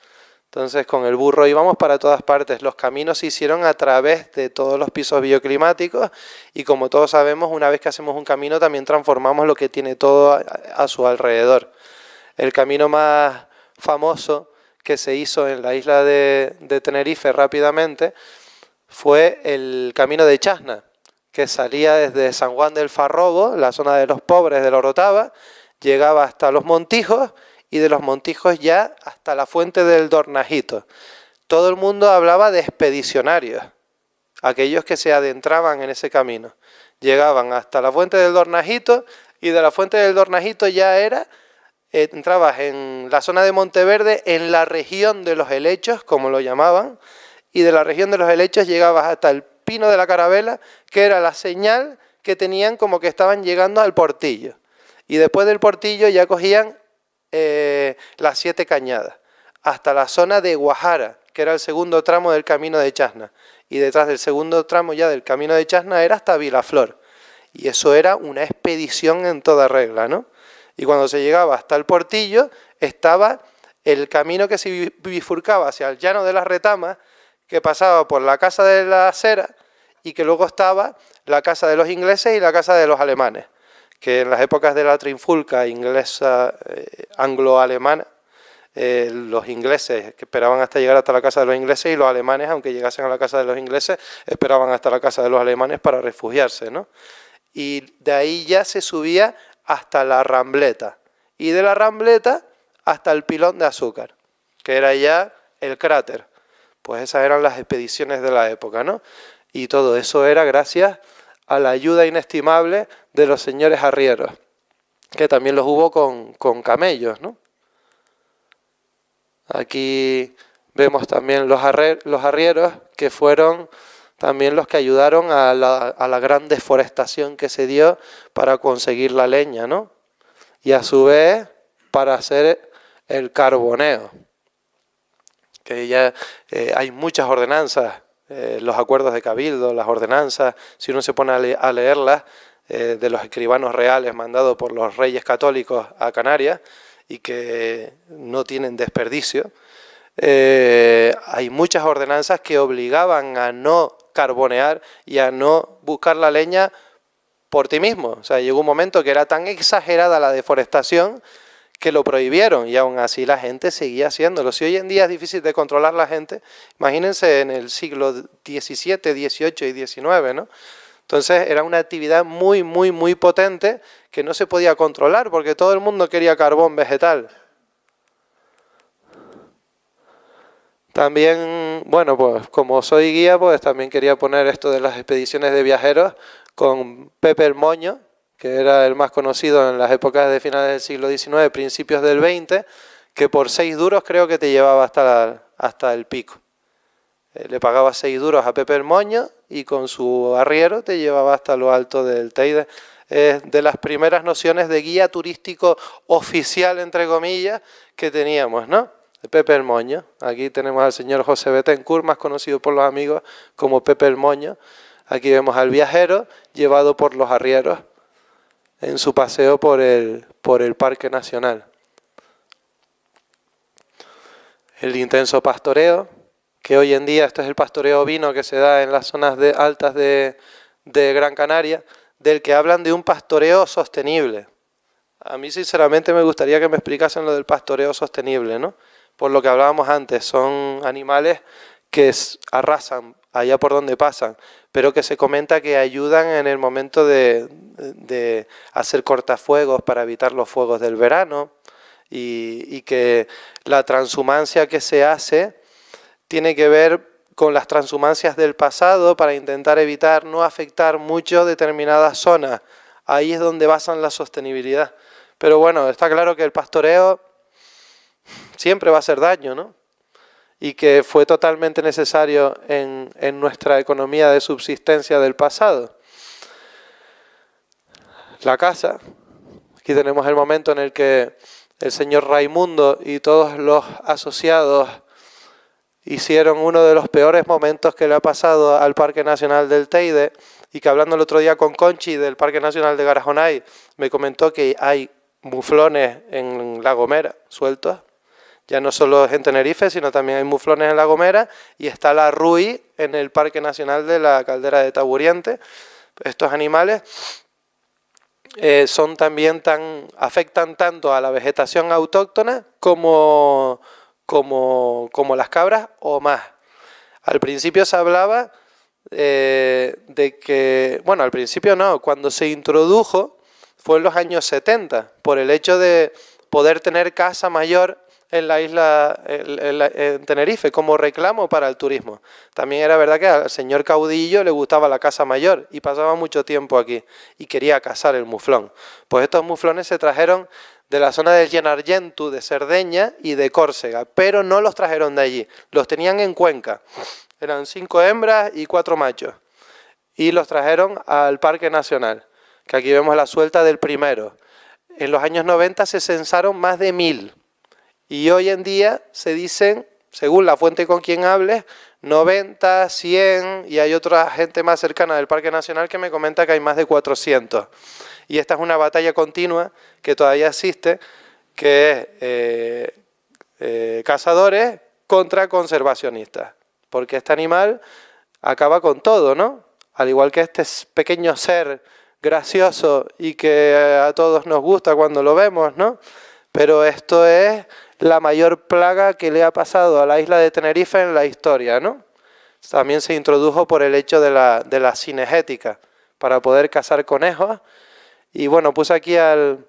Entonces con el burro íbamos para todas partes. Los caminos se hicieron a través de todos los pisos bioclimáticos y como todos sabemos, una vez que hacemos un camino también transformamos lo que tiene todo a su alrededor. El camino más famoso que se hizo en la isla de Tenerife rápidamente fue el camino de Chasna, que salía desde San Juan del Farrobo, la zona de los pobres de la Orotava, llegaba hasta los Montijos y de los Montijos ya hasta la fuente del Dornajito. Todo el mundo hablaba de expedicionarios, aquellos que se adentraban en ese camino. Llegaban hasta la fuente del Dornajito y de la fuente del Dornajito ya entrabas en la zona de Monteverde, en la región de los helechos, como lo llamaban, y de la región de los helechos llegabas hasta el Pino de la Carabela, que era la señal que tenían como que estaban llegando al Portillo. Y después del Portillo ya cogían las 7 Cañadas, hasta la zona de Guajara, que era el segundo tramo del camino de Chasna. Y detrás del segundo tramo ya del camino de Chasna era hasta Vilaflor. Y eso era una expedición en toda regla, ¿no? Y cuando se llegaba hasta el Portillo, estaba el camino que se bifurcaba hacia el llano de las Retamas, que pasaba por la Casa de la Cera y que luego estaba la Casa de los ingleses y la Casa de los alemanes, que en las épocas de la trifulca inglesa anglo-alemana, los ingleses que esperaban hasta llegar hasta la casa de los ingleses y los alemanes, aunque llegasen a la casa de los ingleses, esperaban hasta la casa de los alemanes para refugiarse, ¿no? Y de ahí ya se subía hasta la Rambleta y de la Rambleta hasta el Pilón de Azúcar, que era ya el cráter. Pues esas eran las expediciones de la época, ¿no? Y todo eso era gracias a la ayuda inestimable de los señores arrieros, que también los hubo con camellos, ¿no? Aquí vemos también los arrieros, que fueron también los que ayudaron a la gran deforestación que se dio para conseguir la leña, ¿no? Y a su vez para hacer el carboneo, que ya hay muchas ordenanzas, los acuerdos de cabildo, las ordenanzas, si uno se pone a leerlas, de los escribanos reales mandados por los reyes católicos a Canarias y que no tienen desperdicio, hay muchas ordenanzas que obligaban a no carbonear y a no buscar la leña por ti mismo. O sea, llegó un momento que era tan exagerada la deforestación que lo prohibieron y aún así la gente seguía haciéndolo. Si hoy en día es difícil de controlar la gente, imagínense en el siglo XVII, XVIII y XIX, ¿no? Entonces era una actividad muy, muy, muy potente que no se podía controlar porque todo el mundo quería carbón vegetal. También, bueno, pues como soy guía, pues también quería poner esto de las expediciones de viajeros con Pepe el Moño, que era el más conocido en las épocas de finales del siglo XIX, principios del XX, que por 6 duros creo que te llevaba hasta el pico. Le pagaba 6 duros a Pepe el Moño y con su arriero te llevaba hasta lo alto del Teide. Es de las primeras nociones de guía turístico oficial, entre comillas, que teníamos, ¿no? De Pepe el Moño. Aquí tenemos al señor José Betancourt, más conocido por los amigos como Pepe el Moño. Aquí vemos al viajero llevado por los arrieros en su paseo por el Parque Nacional. El intenso pastoreo, que hoy en día esto es el pastoreo ovino que se da en las zonas altas de Gran Canaria, del que hablan de un pastoreo sostenible. A mí sinceramente me gustaría que me explicasen lo del pastoreo sostenible, ¿no? Por lo que hablábamos antes, son animales que arrasan allá por donde pasan, pero que se comenta que ayudan en el momento de hacer cortafuegos para evitar los fuegos del verano, y que la transhumancia que se hace tiene que ver con las transhumancias del pasado para intentar evitar no afectar mucho determinadas zonas. Ahí es donde basan la sostenibilidad. Pero bueno, está claro que el pastoreo siempre va a hacer daño, ¿no? Y que fue totalmente necesario en nuestra economía de subsistencia del pasado. La caza. Aquí tenemos el momento en el que el señor Raimundo y todos los asociados hicieron uno de los peores momentos que le ha pasado al Parque Nacional del Teide, y que hablando el otro día con Conchi del Parque Nacional de Garajonay, me comentó que hay muflones en La Gomera sueltos. Ya no solo en Tenerife, sino también hay muflones en La Gomera, y está la Rui en el Parque Nacional de la Caldera de Taburiente. Estos animales afectan tanto a la vegetación autóctona como las cabras o más. Al principio se hablaba de que, bueno, al principio no, cuando se introdujo fue en los años 70, por el hecho de poder tener casa mayor en la isla, en Tenerife, como reclamo para el turismo. También era verdad que al señor Caudillo le gustaba la casa mayor y pasaba mucho tiempo aquí y quería cazar el muflón. Pues estos muflones se trajeron de la zona del Llenargentu, de Cerdeña y de Córcega, pero no los trajeron de allí, los tenían en Cuenca. Eran 5 hembras y 4 machos y los trajeron al Parque Nacional, que aquí vemos la suelta del primero. En los años 90 se censaron más de 1000. Y hoy en día se dicen, según la fuente con quien hables, 90, 100, y hay otra gente más cercana del Parque Nacional que me comenta que hay más de 400. Y esta es una batalla continua que todavía existe, que es cazadores contra conservacionistas. Porque este animal acaba con todo, ¿no? Al igual que este pequeño ser gracioso y que a todos nos gusta cuando lo vemos, ¿no? Pero esto es la mayor plaga que le ha pasado a la isla de Tenerife en la historia, ¿no? También se introdujo por el hecho de la cinegética, para poder cazar conejos. Y bueno, puse aquí al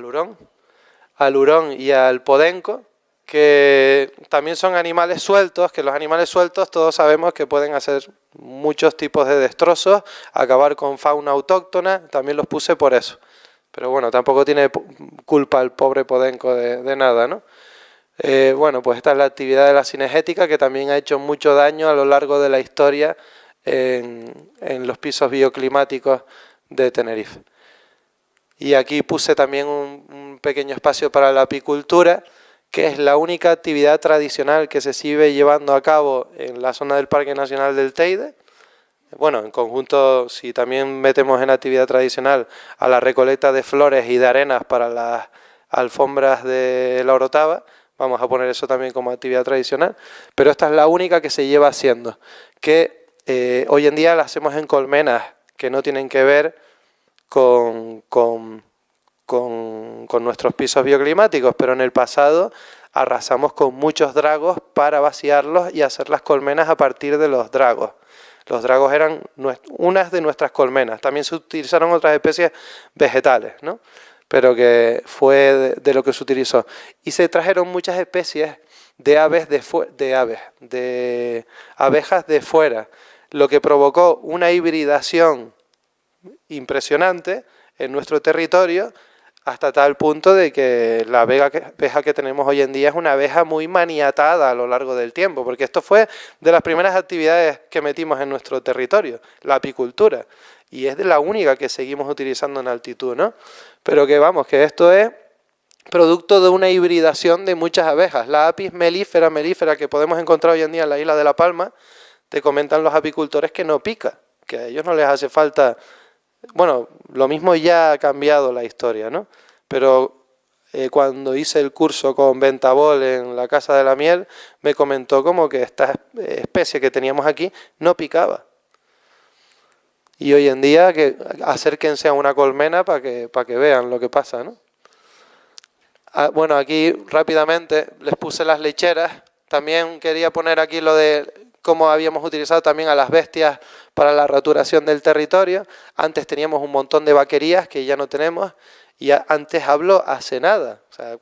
hurón y al podenco, que también son animales sueltos, que los animales sueltos todos sabemos que pueden hacer muchos tipos de destrozos, acabar con fauna autóctona, también los puse por eso. Pero bueno, tampoco tiene culpa el pobre podenco de nada, ¿no? Bueno, pues esta es la actividad de la cinegética, que también ha hecho mucho daño a lo largo de la historia en los pisos bioclimáticos de Tenerife. Y aquí puse también un pequeño espacio para la apicultura, que es la única actividad tradicional que se sigue llevando a cabo en la zona del Parque Nacional del Teide. Bueno, en conjunto, si también metemos en actividad tradicional a la recolecta de flores y de arenas para las alfombras de la Orotava, vamos a poner eso también como actividad tradicional, pero esta es la única que se lleva haciendo, que hoy en día la hacemos en colmenas que no tienen que ver con nuestros pisos bioclimáticos, pero en el pasado arrasamos con muchos dragos para vaciarlos y hacer las colmenas a partir de los dragos. Los dragos eran unas de nuestras colmenas. También se utilizaron otras especies vegetales, ¿no? pero que fue de lo que se utilizó. Y se trajeron muchas especies de abejas de fuera, lo que provocó una hibridación impresionante en nuestro territorio, hasta tal punto de que la abeja que tenemos hoy en día es una abeja muy maniatada a lo largo del tiempo, porque esto fue de las primeras actividades que metimos en nuestro territorio, la apicultura, y es de la única que seguimos utilizando en altitud, ¿no? Pero que vamos, que esto es producto de una hibridación de muchas abejas. La apis melífera que podemos encontrar hoy en día en la isla de La Palma, te comentan los apicultores que no pica, que a ellos no les hace falta. Bueno, lo mismo ya ha cambiado la historia, ¿no? Pero cuando hice el curso con Ventabol en la Casa de la Miel, me comentó como que esta especie que teníamos aquí no picaba. Y hoy en día que acérquense a una colmena para que vean lo que pasa, ¿no? Bueno, aquí rápidamente les puse las lecheras. También quería poner aquí lo de cómo habíamos utilizado también a las bestias para la roturación del territorio. Antes teníamos un montón de vaquerías que ya no tenemos, y antes hablo hace nada. O sea,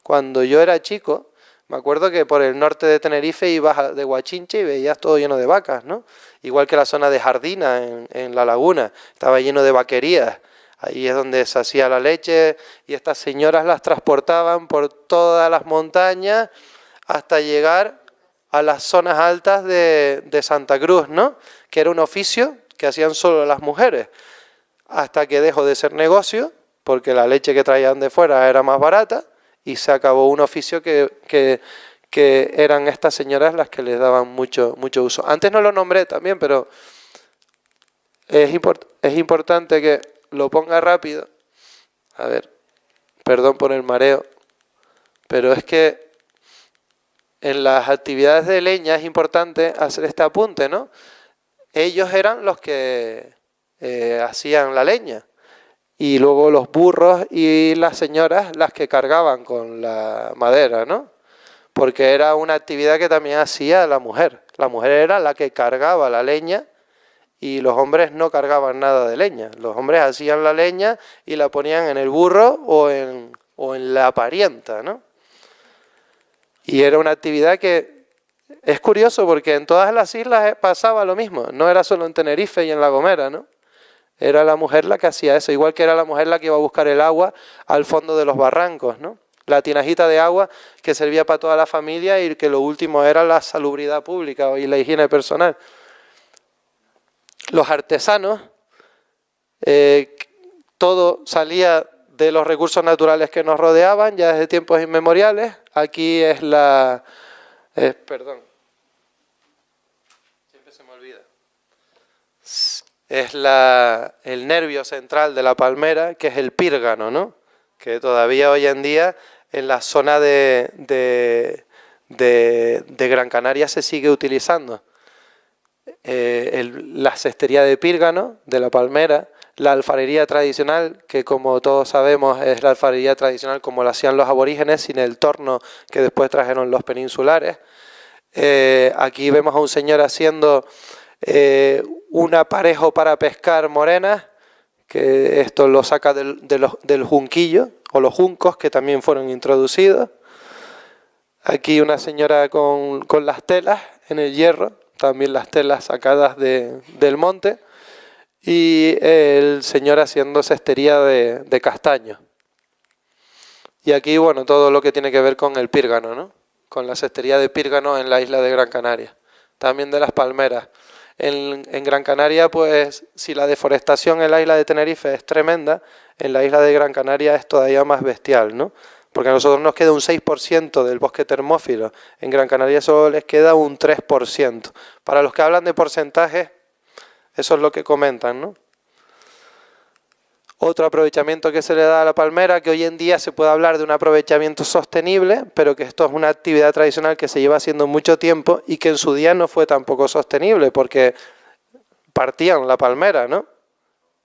cuando yo era chico, me acuerdo que por el norte de Tenerife ibas de Guachinche y veías todo lleno de vacas, ¿no? Igual que la zona de Jardina en la laguna, estaba lleno de vaquerías. Ahí es donde se hacía la leche y estas señoras las transportaban por todas las montañas hasta llegar a las zonas altas de Santa Cruz, ¿no? Que era un oficio que hacían solo las mujeres, hasta que dejó de ser negocio, porque la leche que traían de fuera era más barata, y se acabó un oficio que eran estas señoras las que les daban mucho uso. Antes no lo nombré también, pero es importante que lo ponga rápido. A ver, perdón por el mareo, pero es que en las actividades de leña es importante hacer este apunte, ¿no? Ellos eran los que hacían la leña, y luego los burros y las señoras las que cargaban con la madera, ¿no? Porque era una actividad que también hacía la mujer. La mujer era la que cargaba la leña, y los hombres no cargaban nada de leña. Los hombres hacían la leña y la ponían en el burro o en la parienta, ¿no? Y era una actividad que es curioso porque en todas las islas pasaba lo mismo. No era solo en Tenerife y en La Gomera, ¿no? Era la mujer la que hacía eso, igual que era la mujer la que iba a buscar el agua al fondo de los barrancos, ¿no? La tinajita de agua que servía para toda la familia, y que lo último era la salubridad pública y la higiene personal. Los artesanos, todo salía de los recursos naturales que nos rodeaban ya desde tiempos inmemoriales. Aquí es perdón, siempre se me olvida. Es el nervio central de la palmera, que es el pírgano, ¿no? Que todavía hoy en día en la zona de Gran Canaria se sigue utilizando. La cestería de pírgano de la palmera, la alfarería tradicional, que como todos sabemos es la alfarería tradicional como la hacían los aborígenes, sin el torno que después trajeron los peninsulares. Aquí vemos a un señor haciendo un aparejo para pescar morenas, que esto lo saca del junquillo, o los juncos, que también fueron introducidos. Aquí una señora con las telas en el hierro, también las telas sacadas del monte, y el señor haciendo cestería de castaño. Y aquí, bueno, todo lo que tiene que ver con el pírgano, ¿no? Con la cestería de pírgano en la isla de Gran Canaria. También de las palmeras. En Gran Canaria, pues, si la deforestación en la isla de Tenerife es tremenda, en la isla de Gran Canaria es todavía más bestial, ¿no? Porque a nosotros nos queda un 6% del bosque termófilo. En Gran Canaria solo les queda un 3%. Para los que hablan de porcentajes, eso es lo que comentan, ¿no? Otro aprovechamiento que se le da a la palmera, que hoy en día se puede hablar de un aprovechamiento sostenible, pero que esto es una actividad tradicional que se lleva haciendo mucho tiempo y que en su día no fue tampoco sostenible, porque partían la palmera, ¿no?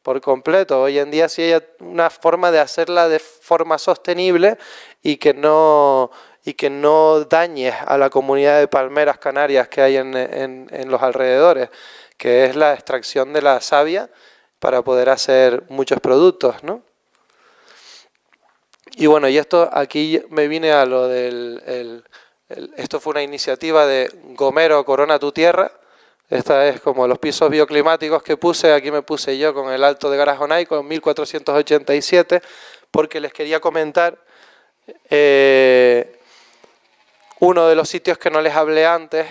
Por completo. Hoy en día sí hay una forma de hacerla de forma sostenible y que no dañes a la comunidad de palmeras canarias que hay en los alrededores, que es la extracción de la savia para poder hacer muchos productos, ¿no? Y bueno, y esto aquí me vine a lo del... esto fue una iniciativa de Gomero, Corona tu Tierra. Esta es como los pisos bioclimáticos que puse. Aquí me puse yo con el Alto de Garajonay con 1487, porque les quería comentar uno de los sitios que no les hablé antes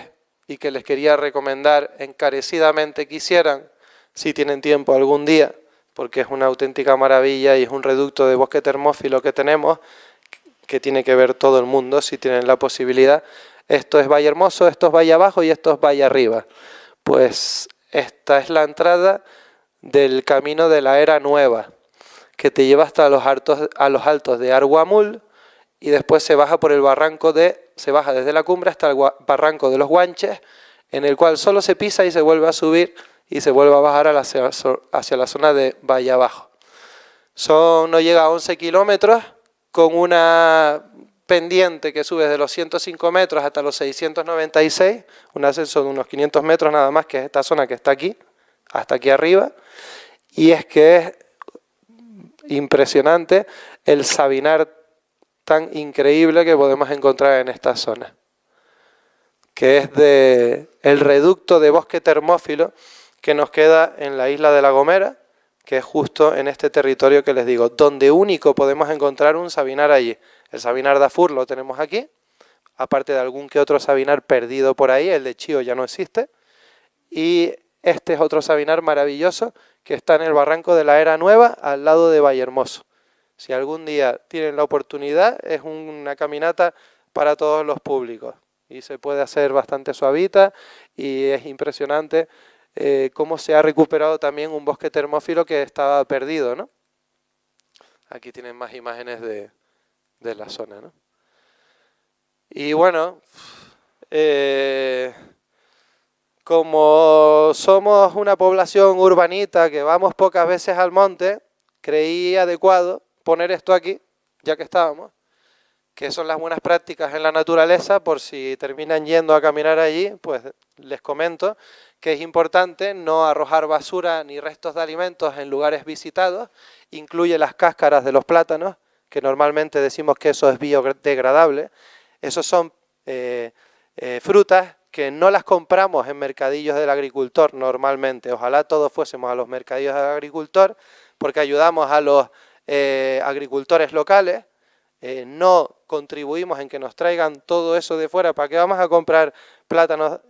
y que les quería recomendar encarecidamente que hicieran, si tienen tiempo algún día, porque es una auténtica maravilla y es un reducto de bosque termófilo que tenemos, que tiene que ver todo el mundo si tienen la posibilidad. Esto es Valle Hermoso, esto es Valle Abajo y esto es Valle Arriba. Pues esta es la entrada del camino de la Era Nueva, que te lleva hasta los altos de Arguamul y después se baja por el barranco se baja desde la cumbre hasta el barranco de los Guanches, en el cual solo se pisa y se vuelve a subir y se vuelve a bajar hacia la zona de Valle Abajo. No llega a 11 kilómetros, con una pendiente que sube de los 105 metros hasta los 696, un ascenso de unos 500 metros nada más, que es esta zona que está aquí, hasta aquí arriba, y es que es impresionante el sabinar tan increíble que podemos encontrar en esta zona, que es el reducto de bosque termófilo que nos queda en la isla de La Gomera, que es justo en este territorio que les digo, donde único podemos encontrar un sabinar allí. El sabinar de Afur lo tenemos aquí, aparte de algún que otro sabinar perdido por ahí, el de Chío ya no existe, y este es otro sabinar maravilloso que está en el barranco de la Era Nueva, al lado de Valle Hermoso. Si algún día tienen la oportunidad, es una caminata para todos los públicos y se puede hacer bastante suavita y es impresionante cómo se ha recuperado también un bosque termófilo que estaba perdido, ¿no? Aquí tienen más imágenes de la zona, ¿no? Y bueno, como somos una población urbanita que vamos pocas veces al monte, creí adecuado poner esto aquí, ya que estábamos, que son las buenas prácticas en la naturaleza, por si terminan yendo a caminar allí, pues les comento que es importante no arrojar basura ni restos de alimentos en lugares visitados, incluye las cáscaras de los plátanos, que normalmente decimos que eso es biodegradable. Esos son frutas que no las compramos en mercadillos del agricultor normalmente. Ojalá todos fuésemos a los mercadillos del agricultor, porque ayudamos a los agricultores locales, no contribuimos en que nos traigan todo eso de fuera. ¿Para qué vamos a comprar plátanos,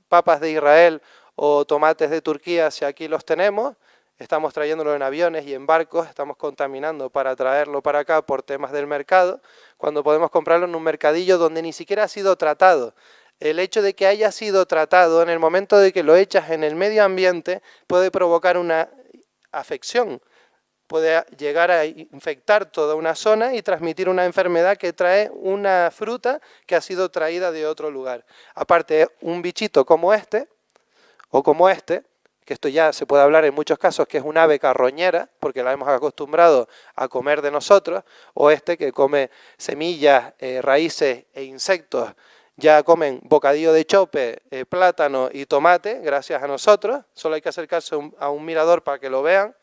papas de Israel o tomates de Turquía si aquí los tenemos? Estamos trayéndolo en aviones y en barcos, estamos contaminando para traerlo para acá por temas del mercado, cuando podemos comprarlo en un mercadillo donde ni siquiera ha sido tratado. El hecho de que haya sido tratado en el momento de que lo echas en el medio ambiente puede provocar una afección, puede llegar a infectar toda una zona y transmitir una enfermedad que trae una fruta que ha sido traída de otro lugar. Aparte, un bichito como este, o como este, que esto ya se puede hablar en muchos casos que es un ave carroñera, porque la hemos acostumbrado a comer de nosotros, o este que come semillas, raíces e insectos, ya comen bocadillo de chope, plátano y tomate, gracias a nosotros. Solo hay que acercarse a un mirador para que lo vean.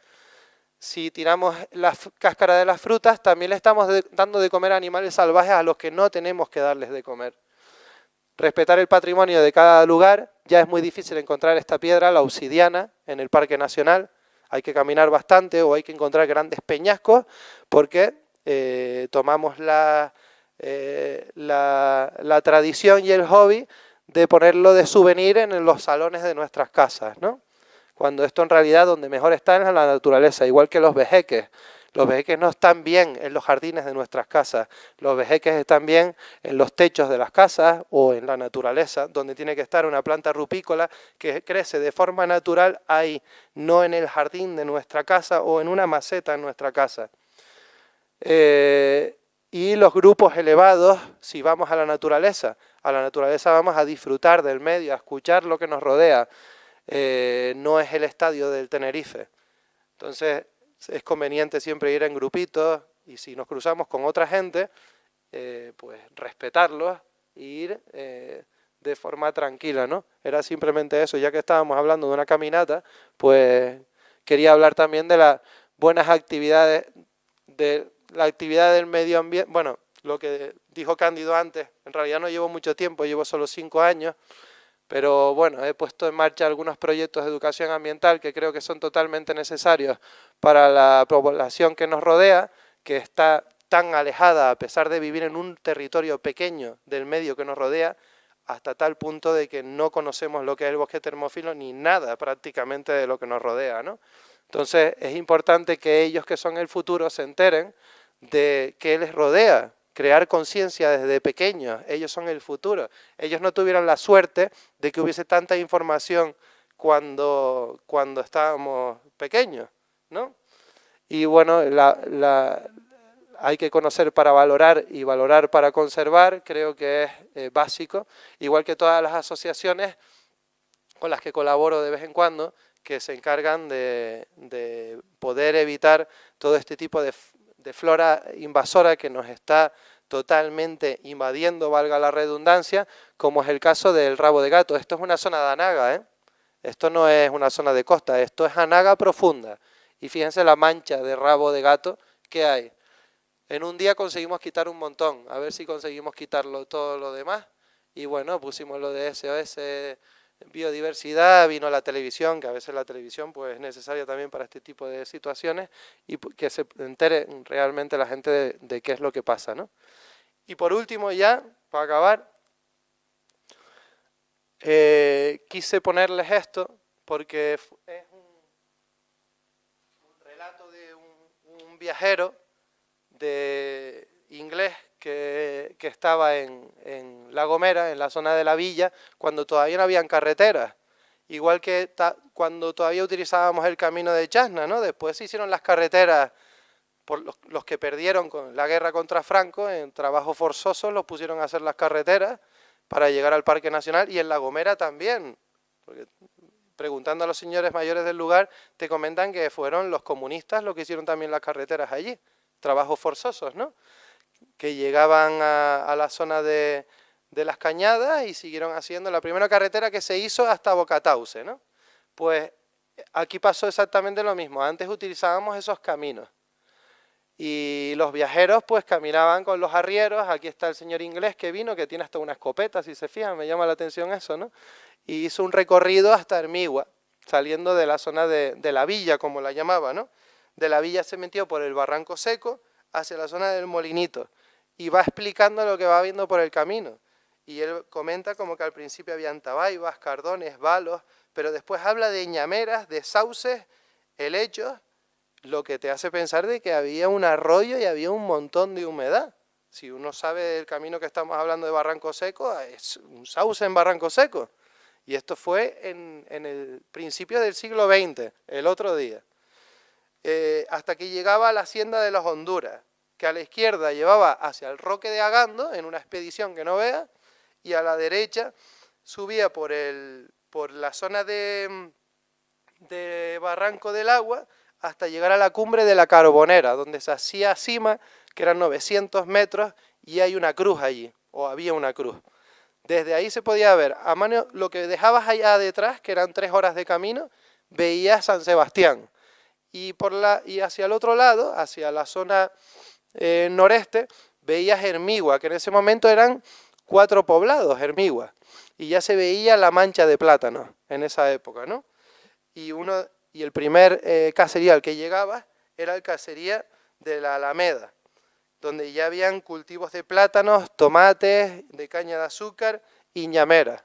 Si tiramos la cáscara de las frutas, también le estamos dando de comer a animales salvajes a los que no tenemos que darles de comer. Respetar el patrimonio de cada lugar. Ya es muy difícil encontrar esta piedra, la obsidiana, en el Parque Nacional. Hay que caminar bastante o hay que encontrar grandes peñascos porque tomamos la tradición y el hobby de ponerlo de souvenir en los salones de nuestras casas, ¿no? Cuando esto en realidad donde mejor está es en la naturaleza, igual que los vejeques. Los vejeques no están bien en los jardines de nuestras casas, los vejeques están bien en los techos de las casas o en la naturaleza, donde tiene que estar una planta rupícola que crece de forma natural ahí, no en el jardín de nuestra casa o en una maceta en nuestra casa. Y los grupos elevados, si vamos a la naturaleza vamos a disfrutar del medio, a escuchar lo que nos rodea. No es el estadio del Tenerife. Entonces es conveniente siempre ir en grupitos y si nos cruzamos con otra gente, pues respetarlos e ir de forma tranquila, ¿no? Era simplemente eso, ya que estábamos hablando de una caminata, pues quería hablar también de las buenas actividades la actividad del medio ambiente, bueno, lo que dijo Cándido antes, en realidad no llevo mucho tiempo, llevo solo 5 años, pero bueno, he puesto en marcha algunos proyectos de educación ambiental que creo que son totalmente necesarios para la población que nos rodea, que está tan alejada, a pesar de vivir en un territorio pequeño del medio que nos rodea, hasta tal punto de que no conocemos lo que es el bosque termófilo ni nada prácticamente de lo que nos rodea, ¿no? Entonces es importante que ellos, que son el futuro, se enteren de qué les rodea, crear conciencia desde pequeños. Ellos son el futuro. Ellos no tuvieron la suerte de que hubiese tanta información cuando estábamos pequeños, ¿no? Y bueno, hay que conocer para valorar y valorar para conservar, creo que es básico, igual que todas las asociaciones con las que colaboro de vez en cuando, que se encargan de poder evitar todo este tipo de flora invasora que nos está totalmente invadiendo, valga la redundancia, como es el caso del rabo de gato. Esto es una zona de anaga, ¿eh? Esto no es una zona de costa, esto es anaga profunda. Y fíjense la mancha de rabo de gato que hay. En un día conseguimos quitar un montón, a ver si conseguimos quitarlo todo lo demás. Y bueno, pusimos lo de SOS Biodiversidad, vino la televisión, que a veces la televisión pues, es necesaria también para este tipo de situaciones, y que se entere realmente la gente de qué es lo que pasa, ¿no? Y por último ya, para acabar, quise ponerles esto porque es un relato de un viajero de inglés que estaba en La Gomera, en la zona de la villa, cuando todavía no habían carreteras. Igual que cuando todavía utilizábamos el camino de Chasna, ¿no? Después se hicieron las carreteras, por los que perdieron con la guerra contra Franco, en trabajo forzoso los pusieron a hacer las carreteras para llegar al Parque Nacional, y en La Gomera también. Porque preguntando a los señores mayores del lugar, te comentan que fueron los comunistas los que hicieron también las carreteras allí. Trabajos forzosos, ¿no? Que llegaban a la zona de las Cañadas y siguieron haciendo la primera carretera que se hizo hasta Bocatauce, ¿no? Pues aquí pasó exactamente lo mismo. Antes utilizábamos esos caminos y los viajeros pues caminaban con los arrieros. Aquí está el señor inglés que vino, que tiene hasta una escopeta, si se fijan, me llama la atención eso, ¿no? Y hizo un recorrido hasta Hermigua, saliendo de la zona de la villa, como la llamaba, ¿no? De la villa se metió por el Barranco Seco hacia la zona del Molinito y va explicando lo que va viendo por el camino. Y él comenta como que al principio habían tabaibas, cardones, balos, pero después habla de ñameras, de sauces, helechos, lo que te hace pensar de que había un arroyo y había un montón de humedad. Si uno sabe del camino que estamos hablando de Barranco Seco, es un sauce en Barranco Seco. Y esto fue en el principio del siglo XX, el otro día. Hasta que llegaba a la hacienda de los Honduras, que a la izquierda llevaba hacia el Roque de Agando, en una expedición que no vea, y a la derecha subía por la zona de Barranco del Agua hasta llegar a la cumbre de la Carbonera, donde se hacía cima, que eran 900 metros, y hay una cruz allí, o había una cruz. Desde ahí se podía ver, a mano, lo que dejabas allá detrás, que eran 3 horas de camino, veías San Sebastián. Y hacia el otro lado, hacia la zona noreste, veías Hermigua, que en ese momento eran 4 poblados, Hermigua, y ya se veía la mancha de plátano en esa época, ¿no? Y el primer casería al que llegaba era el casería de la Alameda, donde ya habían cultivos de plátanos, tomates, de caña de azúcar y ñameras.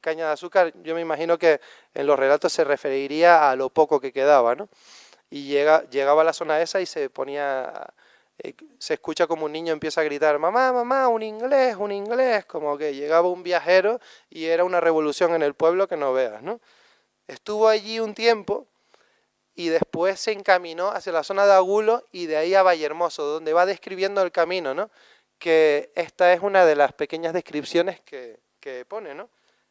Caña de azúcar, yo me imagino que en los relatos se referiría a lo poco que quedaba, ¿no? Y llegaba a la zona esa y se escucha como un niño empieza a gritar, mamá, mamá, un inglés, como que llegaba un viajero y era una revolución en el pueblo que no veas, ¿no? Estuvo allí un tiempo y después se encaminó hacia la zona de Agulo y de ahí a Vallehermoso, donde va describiendo el camino, ¿no? Que esta es una de las pequeñas descripciones que pone, ¿no?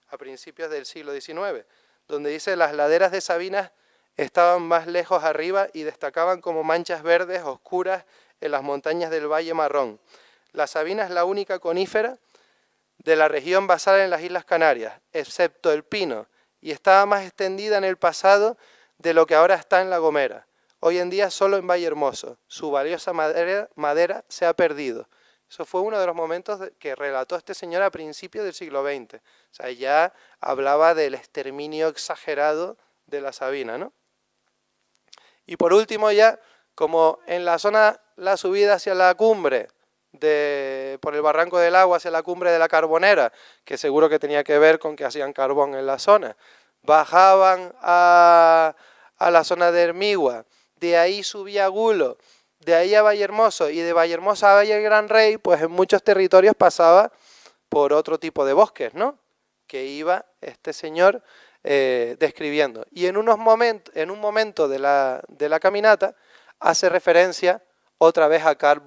A principios del siglo XIX, donde dice las laderas de Sabinas estaban más lejos arriba y destacaban como manchas verdes oscuras en las montañas del Valle Marrón. La sabina es la única conífera de la región basal en las Islas Canarias, excepto el pino, y estaba más extendida en el pasado de lo que ahora está en La Gomera. Hoy en día solo en Vallehermoso. Su valiosa madera se ha perdido. Eso fue uno de los momentos que relató este señor a principios del siglo XX. O sea, ya hablaba del exterminio exagerado de la sabina, ¿no? Y por último ya, como en la zona, la subida hacia la cumbre, por el Barranco del Agua hacia la cumbre de la Carbonera, que seguro que tenía que ver con que hacían carbón en la zona, bajaban a la zona de Hermigua, de ahí subía a Gulo, de ahí a Vallehermoso, y de Vallehermoso a Valle del Gran Rey, pues en muchos territorios pasaba por otro tipo de bosques, ¿no? Que iba este señor describiendo. Y en un momento de la caminata hace referencia otra vez a Carl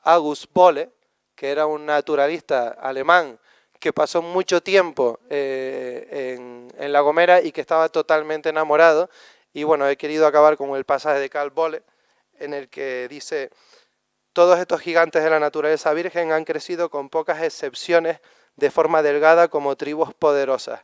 August Bolle, que era un naturalista alemán que pasó mucho tiempo en La Gomera y que estaba totalmente enamorado. Y bueno, he querido acabar con el pasaje de Carl Bolle, en el que dice: todos estos gigantes de la naturaleza virgen han crecido con pocas excepciones de forma delgada como tribus poderosas.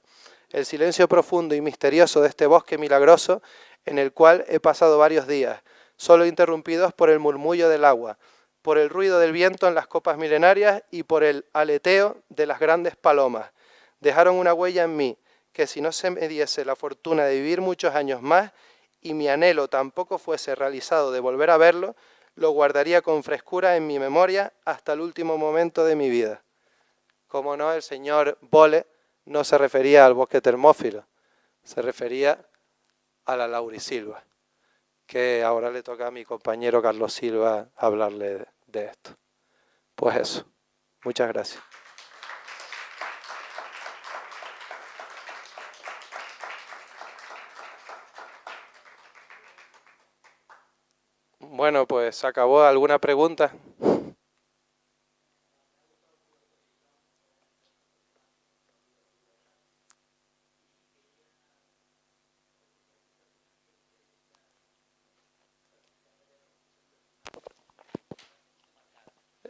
El silencio profundo y misterioso de este bosque milagroso, en el cual he pasado varios días, solo interrumpidos por el murmullo del agua, por el ruido del viento en las copas milenarias y por el aleteo de las grandes palomas. Dejaron una huella en mí, que si no se me diese la fortuna de vivir muchos años más, y mi anhelo tampoco fuese realizado de volver a verlo, lo guardaría con frescura en mi memoria hasta el último momento de mi vida. Como no, el señor Bolle no se refería al bosque termófilo, se refería a la laurisilva, que ahora le toca a mi compañero Carlos Silva hablarle de esto. Pues eso, muchas gracias. Bueno, pues se acabó. ¿Alguna pregunta?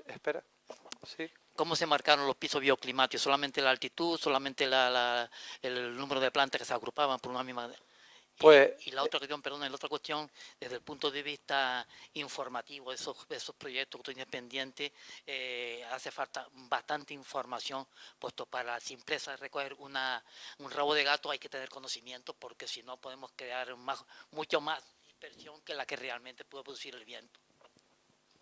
Espera. Sí. ¿Cómo se marcaron los pisos bioclimáticos? ¿Solamente la altitud, solamente el número de plantas que se agrupaban por una misma? Pues, y la otra cuestión, perdón, la otra cuestión, desde el punto de vista informativo, esos proyectos independientes, hace falta bastante información, puesto para la simpleza de recoger un rabo de gato hay que tener conocimiento, porque si no podemos crear mucho más dispersión que la que realmente puede producir el viento.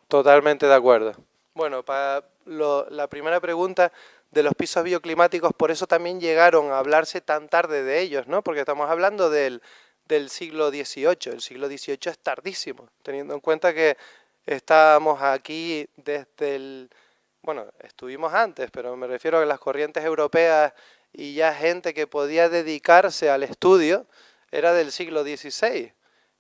Totalmente de acuerdo. Bueno, para la primera pregunta de los pisos bioclimáticos, por eso también llegaron a hablarse tan tarde de ellos, ¿no? Porque estamos hablando del siglo XVIII. El siglo XVIII es tardísimo, teniendo en cuenta que estábamos aquí desde bueno, estuvimos antes, pero me refiero a las corrientes europeas y ya gente que podía dedicarse al estudio era del siglo XVI.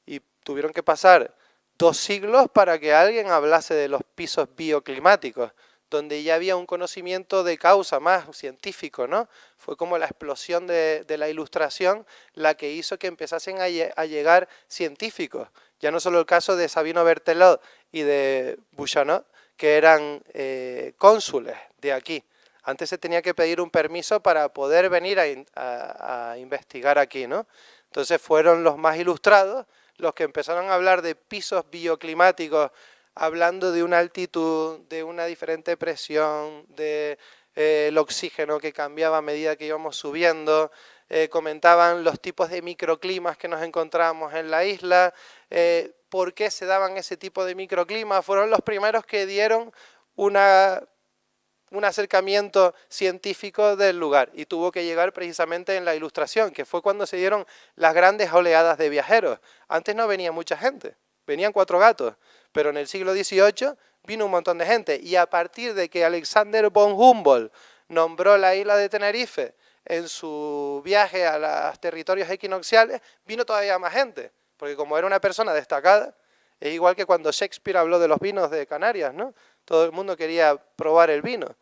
Y tuvieron que pasar 2 siglos para que alguien hablase de los pisos bioclimáticos, donde ya había un conocimiento de causa más científico, ¿no? Fue como la explosión de la Ilustración la que hizo que empezasen a llegar científicos. Ya no solo el caso de Sabino Berthelot y de Bouchardon, que eran cónsules de aquí. Antes se tenía que pedir un permiso para poder venir a investigar aquí, ¿no? Entonces fueron los más ilustrados los que empezaron a hablar de pisos bioclimáticos, hablando de una altitud, de una diferente presión, de el oxígeno que cambiaba a medida que íbamos subiendo, comentaban los tipos de microclimas que nos encontrábamos en la isla, por qué se daban ese tipo de microclimas. Fueron los primeros que dieron un acercamiento científico del lugar, y tuvo que llegar precisamente en la Ilustración, que fue cuando se dieron las grandes oleadas de viajeros. Antes no venía mucha gente, venían 4 gatos, pero en el siglo XVIII vino un montón de gente, y a partir de que Alexander von Humboldt nombró la isla de Tenerife en su viaje a los territorios equinocciales, vino todavía más gente, porque como era una persona destacada, es igual que cuando Shakespeare habló de los vinos de Canarias, ¿no? Todo el mundo quería probar el vino.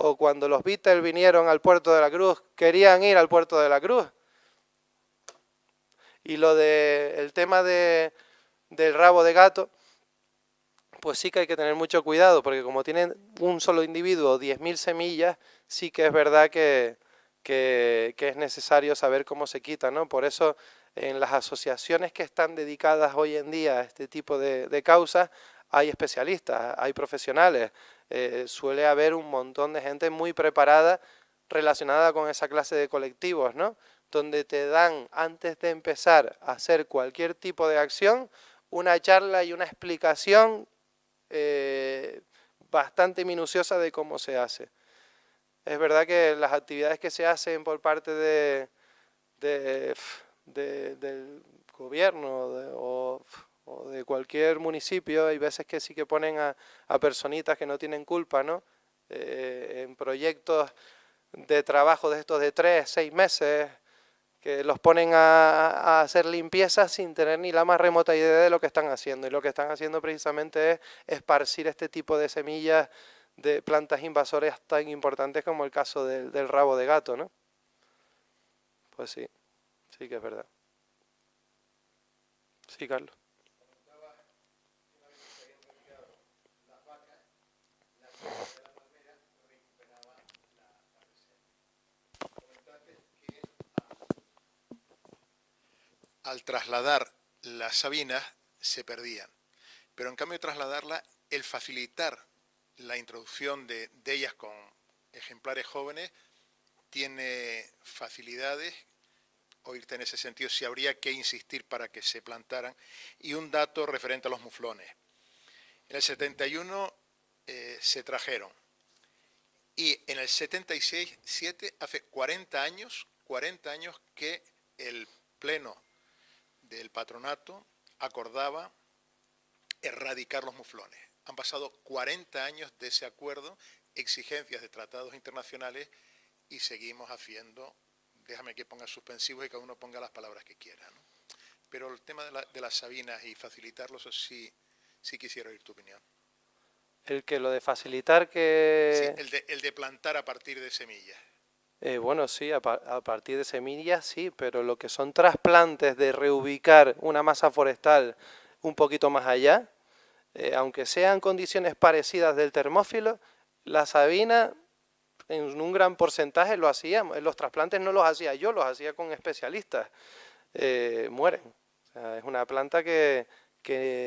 O cuando los Beatles vinieron al Puerto de la Cruz, querían ir al Puerto de la Cruz. Y el tema del rabo de gato, pues sí que hay que tener mucho cuidado, porque como tienen un solo individuo 10.000 semillas, sí que es verdad que que es necesario saber cómo se quita, ¿no? Por eso en las asociaciones que están dedicadas hoy en día a este tipo de causas hay especialistas, hay profesionales, suele haber un montón de gente muy preparada relacionada con esa clase de colectivos, ¿no? Donde te dan, antes de empezar a hacer cualquier tipo de acción, una charla y una explicación bastante minuciosa de cómo se hace. Es verdad que las actividades que se hacen por parte del gobierno o de cualquier municipio, hay veces que sí que ponen a personitas que no tienen culpa, ¿no? En proyectos de trabajo de estos de 3, 6 meses, que los ponen a hacer limpieza sin tener ni la más remota idea de lo que están haciendo. Y lo que están haciendo precisamente es esparcir este tipo de semillas de plantas invasoras tan importantes como el caso del rabo de gato, ¿no? Pues sí, sí que es verdad. Sí, Carlos. Al trasladar las sabinas se perdían, pero en cambio trasladarla, el facilitar la introducción de ellas con ejemplares jóvenes tiene facilidades, oírte en ese sentido, si habría que insistir para que se plantaran. Y un dato referente a los muflones. En el 71 se trajeron y en el 76, hace 40 años que el Pleno del Patronato acordaba erradicar los muflones. Han pasado 40 años de ese acuerdo, exigencias de tratados internacionales y seguimos haciendo, déjame que ponga suspensivos y cada uno ponga las palabras que quiera, ¿no? Pero el tema de las sabinas y facilitarlos, sí quisiera oír tu opinión. El que lo de facilitar que... Sí, el de plantar a partir de semillas. Bueno, sí, a partir de semillas sí, pero lo que son trasplantes de reubicar una masa forestal un poquito más allá, aunque sean condiciones parecidas del termófilo, la sabina en un gran porcentaje lo hacíamos. Los trasplantes no los hacía yo, los hacía con especialistas. Mueren. O sea, es una planta que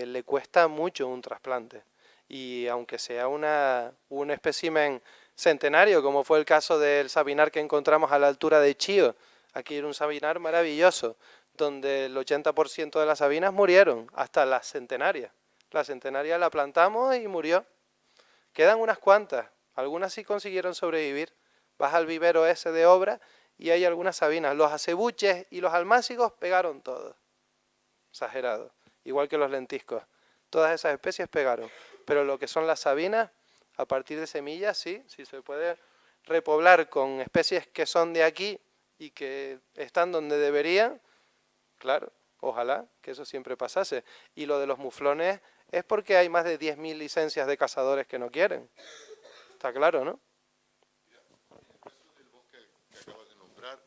le cuesta mucho un trasplante. Y aunque sea un espécimen centenario, como fue el caso del sabinar que encontramos a la altura de Chío, aquí era un sabinar maravilloso, donde el 80% de las sabinas murieron, hasta las centenarias. La centenaria la plantamos y murió. Quedan unas cuantas, algunas sí consiguieron sobrevivir. Vas al vivero ese de obra y hay algunas sabinas. Los acebuches y los almácigos pegaron todos. Exagerado. Igual que los lentiscos. Todas esas especies pegaron. Pero lo que son las sabinas, a partir de semillas, sí se puede repoblar con especies que son de aquí y que están donde deberían. Claro, ojalá que eso siempre pasase. Y lo de los muflones es porque hay más de 10.000 licencias de cazadores que no quieren. Está claro, ¿no? El caso del bosque que acabas de nombrar,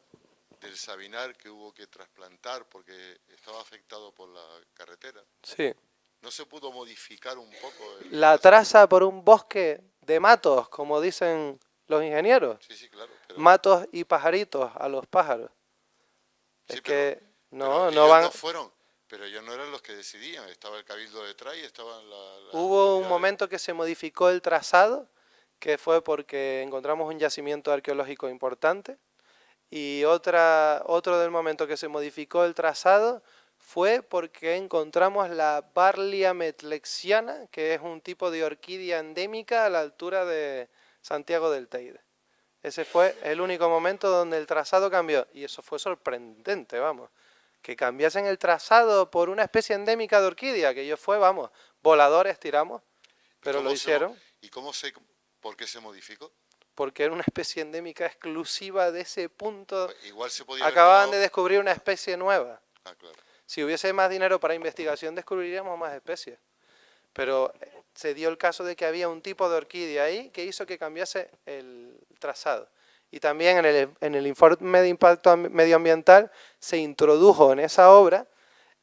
del sabinar que hubo que trasplantar porque estaba afectado por la carretera. Sí. ¿No se pudo modificar un poco? La traza por un bosque de matos, como dicen los ingenieros. Sí, claro. Pero... Matos y pajaritos a los pájaros. Sí, es que pero no van... no fueron, pero ellos no eran los que decidían. Estaba el cabildo detrás y estaban Hubo un momento que se modificó el trazado, que fue porque encontramos un yacimiento arqueológico importante. Y otro del momento que se modificó el trazado fue porque encontramos la Barlia metlexiana, que es un tipo de orquídea endémica a la altura de Santiago del Teide. Ese fue el único momento donde el trazado cambió. Y eso fue sorprendente, vamos. Que cambiasen el trazado por una especie endémica de orquídea, que ellos fue, vamos, voladores tiramos, pero lo hicieron. ¿Y por qué se modificó? Porque era una especie endémica exclusiva de ese punto. Igual se podía Acababan de descubrir una especie nueva. Ah, claro. Si hubiese más dinero para investigación, descubriríamos más especies. Pero se dio el caso de que había un tipo de orquídea ahí que hizo que cambiase el trazado. Y también en el informe de impacto medioambiental se introdujo en esa obra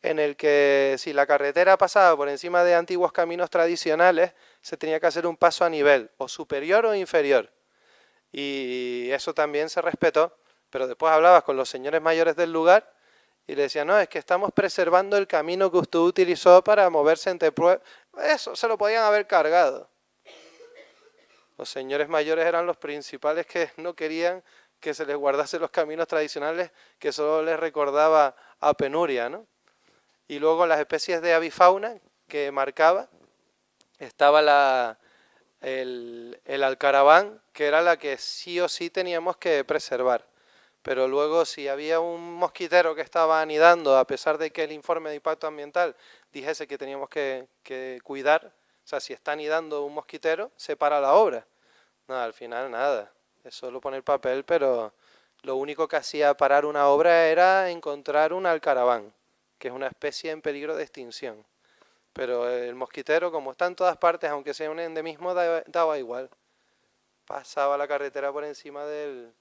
en el que si la carretera pasaba por encima de antiguos caminos tradicionales, se tenía que hacer un paso a nivel, o superior o inferior. Y eso también se respetó. Pero después hablabas con los señores mayores del lugar y le decían, no, es que estamos preservando el camino que usted utilizó para moverse entre pueblos. Eso se lo podían haber cargado. Los señores mayores eran los principales que no querían que se les guardase los caminos tradicionales, que solo les recordaba a penuria, ¿no? Y luego las especies de avifauna que marcaba, estaba el alcaraván, que era la que sí o sí teníamos que preservar. Pero luego si había un mosquitero que estaba anidando, a pesar de que el informe de impacto ambiental dijese que teníamos que cuidar, o sea, si está anidando un mosquitero, se para la obra. No, al final nada, es solo poner papel, pero lo único que hacía parar una obra era encontrar un alcaraván, que es una especie en peligro de extinción. Pero el mosquitero, como está en todas partes, aunque sea un endemismo, daba igual. Pasaba la carretera por encima del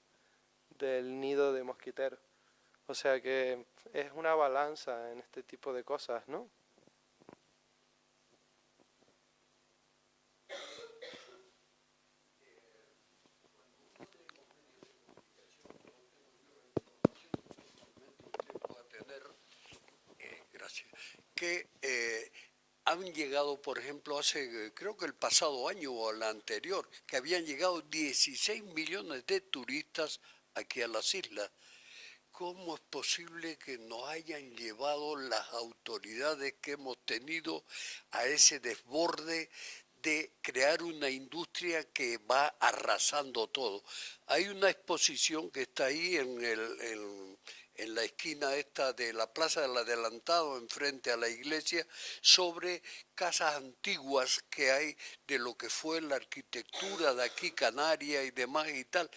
nido de mosquiteros. O sea que es una balanza en este tipo de cosas, ¿no? Gracias. Que han llegado, por ejemplo, hace, creo que el pasado año o el anterior, que habían llegado 16 millones de turistas aquí a las islas. ¿Cómo es posible que nos hayan llevado las autoridades que hemos tenido a ese desborde de crear una industria que va arrasando todo? Hay una exposición que está ahí en la esquina esta de la Plaza del Adelantado, enfrente a la iglesia, sobre casas antiguas que hay de lo que fue la arquitectura de aquí, Canaria y demás y tal,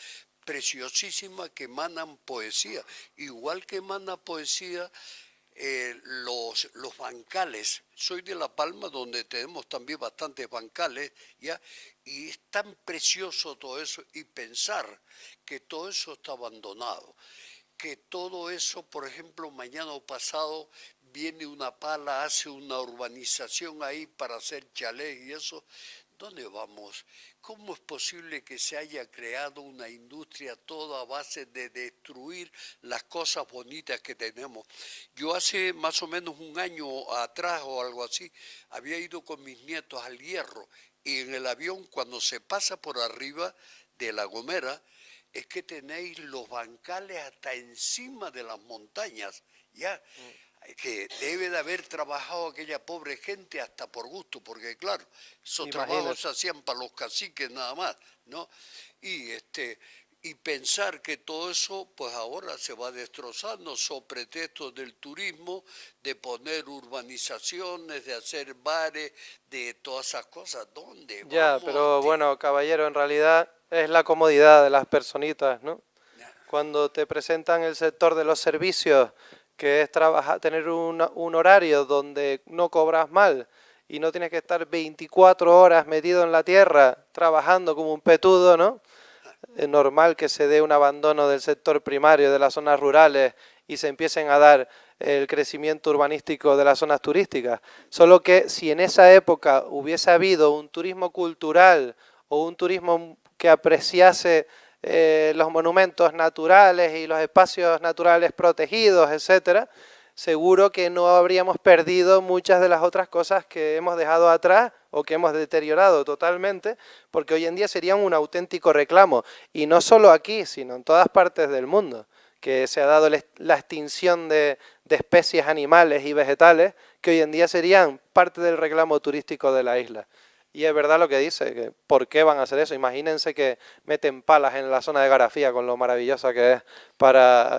preciosísima, que emanan poesía, igual que emana poesía los bancales. Soy de La Palma, donde tenemos también bastantes bancales, ¿ya? Y es tan precioso todo eso, y pensar que todo eso está abandonado, que todo eso, por ejemplo, mañana o pasado viene una pala, hace una urbanización ahí para hacer chalés y eso. ¿Dónde vamos? ¿Cómo es posible que se haya creado una industria toda a base de destruir las cosas bonitas que tenemos? Yo hace más o menos un año atrás o algo así, había ido con mis nietos al Hierro, y en el avión, cuando se pasa por arriba de La Gomera, es que tenéis los bancales hasta encima de las montañas, ¿ya? Que debe de haber trabajado aquella pobre gente hasta por gusto, porque claro, esos trabajos se hacían para los caciques nada más, ¿no? Y pensar que todo eso, pues ahora se va destrozando sobre pretextos del turismo, de poner urbanizaciones, de hacer bares, de todas esas cosas. ¿Dónde Ya, vamos? pero bueno, caballero, en realidad es la comodidad de las personitas, ¿no? Cuando te presentan el sector de los servicios, que es tener un horario donde no cobras mal y no tienes que estar 24 horas metido en la tierra trabajando como un petudo, ¿no? Es normal que se dé un abandono del sector primario de las zonas rurales y se empiecen a dar el crecimiento urbanístico de las zonas turísticas. Solo que si en esa época hubiese habido un turismo cultural o un turismo que apreciase los monumentos naturales y los espacios naturales protegidos, etcétera, seguro que no habríamos perdido muchas de las otras cosas que hemos dejado atrás o que hemos deteriorado totalmente, porque hoy en día serían un auténtico reclamo, y no solo aquí, sino en todas partes del mundo, que se ha dado la extinción de especies animales y vegetales que hoy en día serían parte del reclamo turístico de la isla. Y es verdad lo que dice, que ¿por qué van a hacer eso? Imagínense que meten palas en la zona de Garafía con lo maravillosa que es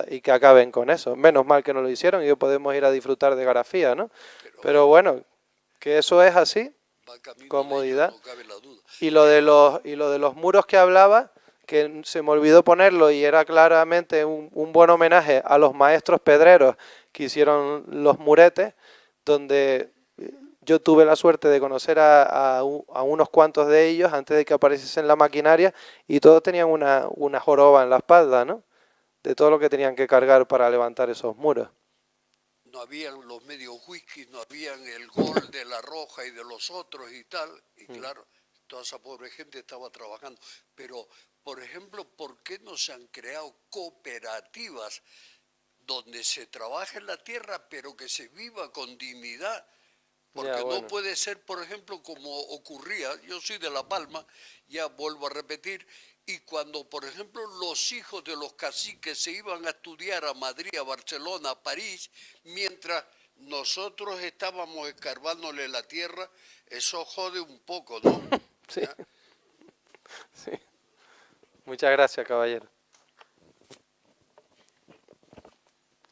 y que acaben con eso. Menos mal que no lo hicieron y hoy podemos ir a disfrutar de Garafía, ¿no? Pero bueno, que eso es así, comodidad. No cabe la duda. Y lo de los muros que hablaba, que se me olvidó ponerlo y era claramente un buen homenaje a los maestros pedreros que hicieron los muretes, donde yo tuve la suerte de conocer a unos cuantos de ellos antes de que apareciesen la maquinaria, y todos tenían una joroba en la espalda, ¿no? De todo lo que tenían que cargar para levantar esos muros. No habían los medios whisky, no habían el gol de La Roja y de los otros y tal, y claro, toda esa pobre gente estaba trabajando. Pero por ejemplo, ¿por qué no se han creado cooperativas donde se trabaje en la tierra, pero que se viva con dignidad? Porque Ya, bueno. no puede ser, por ejemplo, como ocurría, yo soy de La Palma, ya vuelvo a repetir, y cuando, por ejemplo, los hijos de los caciques se iban a estudiar a Madrid, a Barcelona, a París, mientras nosotros estábamos escarbándole la tierra, eso jode un poco, ¿no? Sí. ¿Ya? Sí. Muchas gracias, caballero.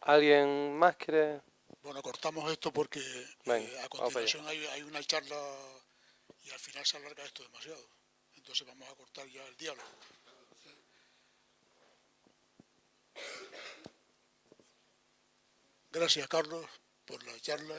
¿Alguien más quiere? Bueno, cortamos esto porque Venga, a vamos para allá. continuación hay una charla y al final se alarga esto demasiado. Entonces vamos a cortar ya el diálogo. Gracias, Carlos, por la charla.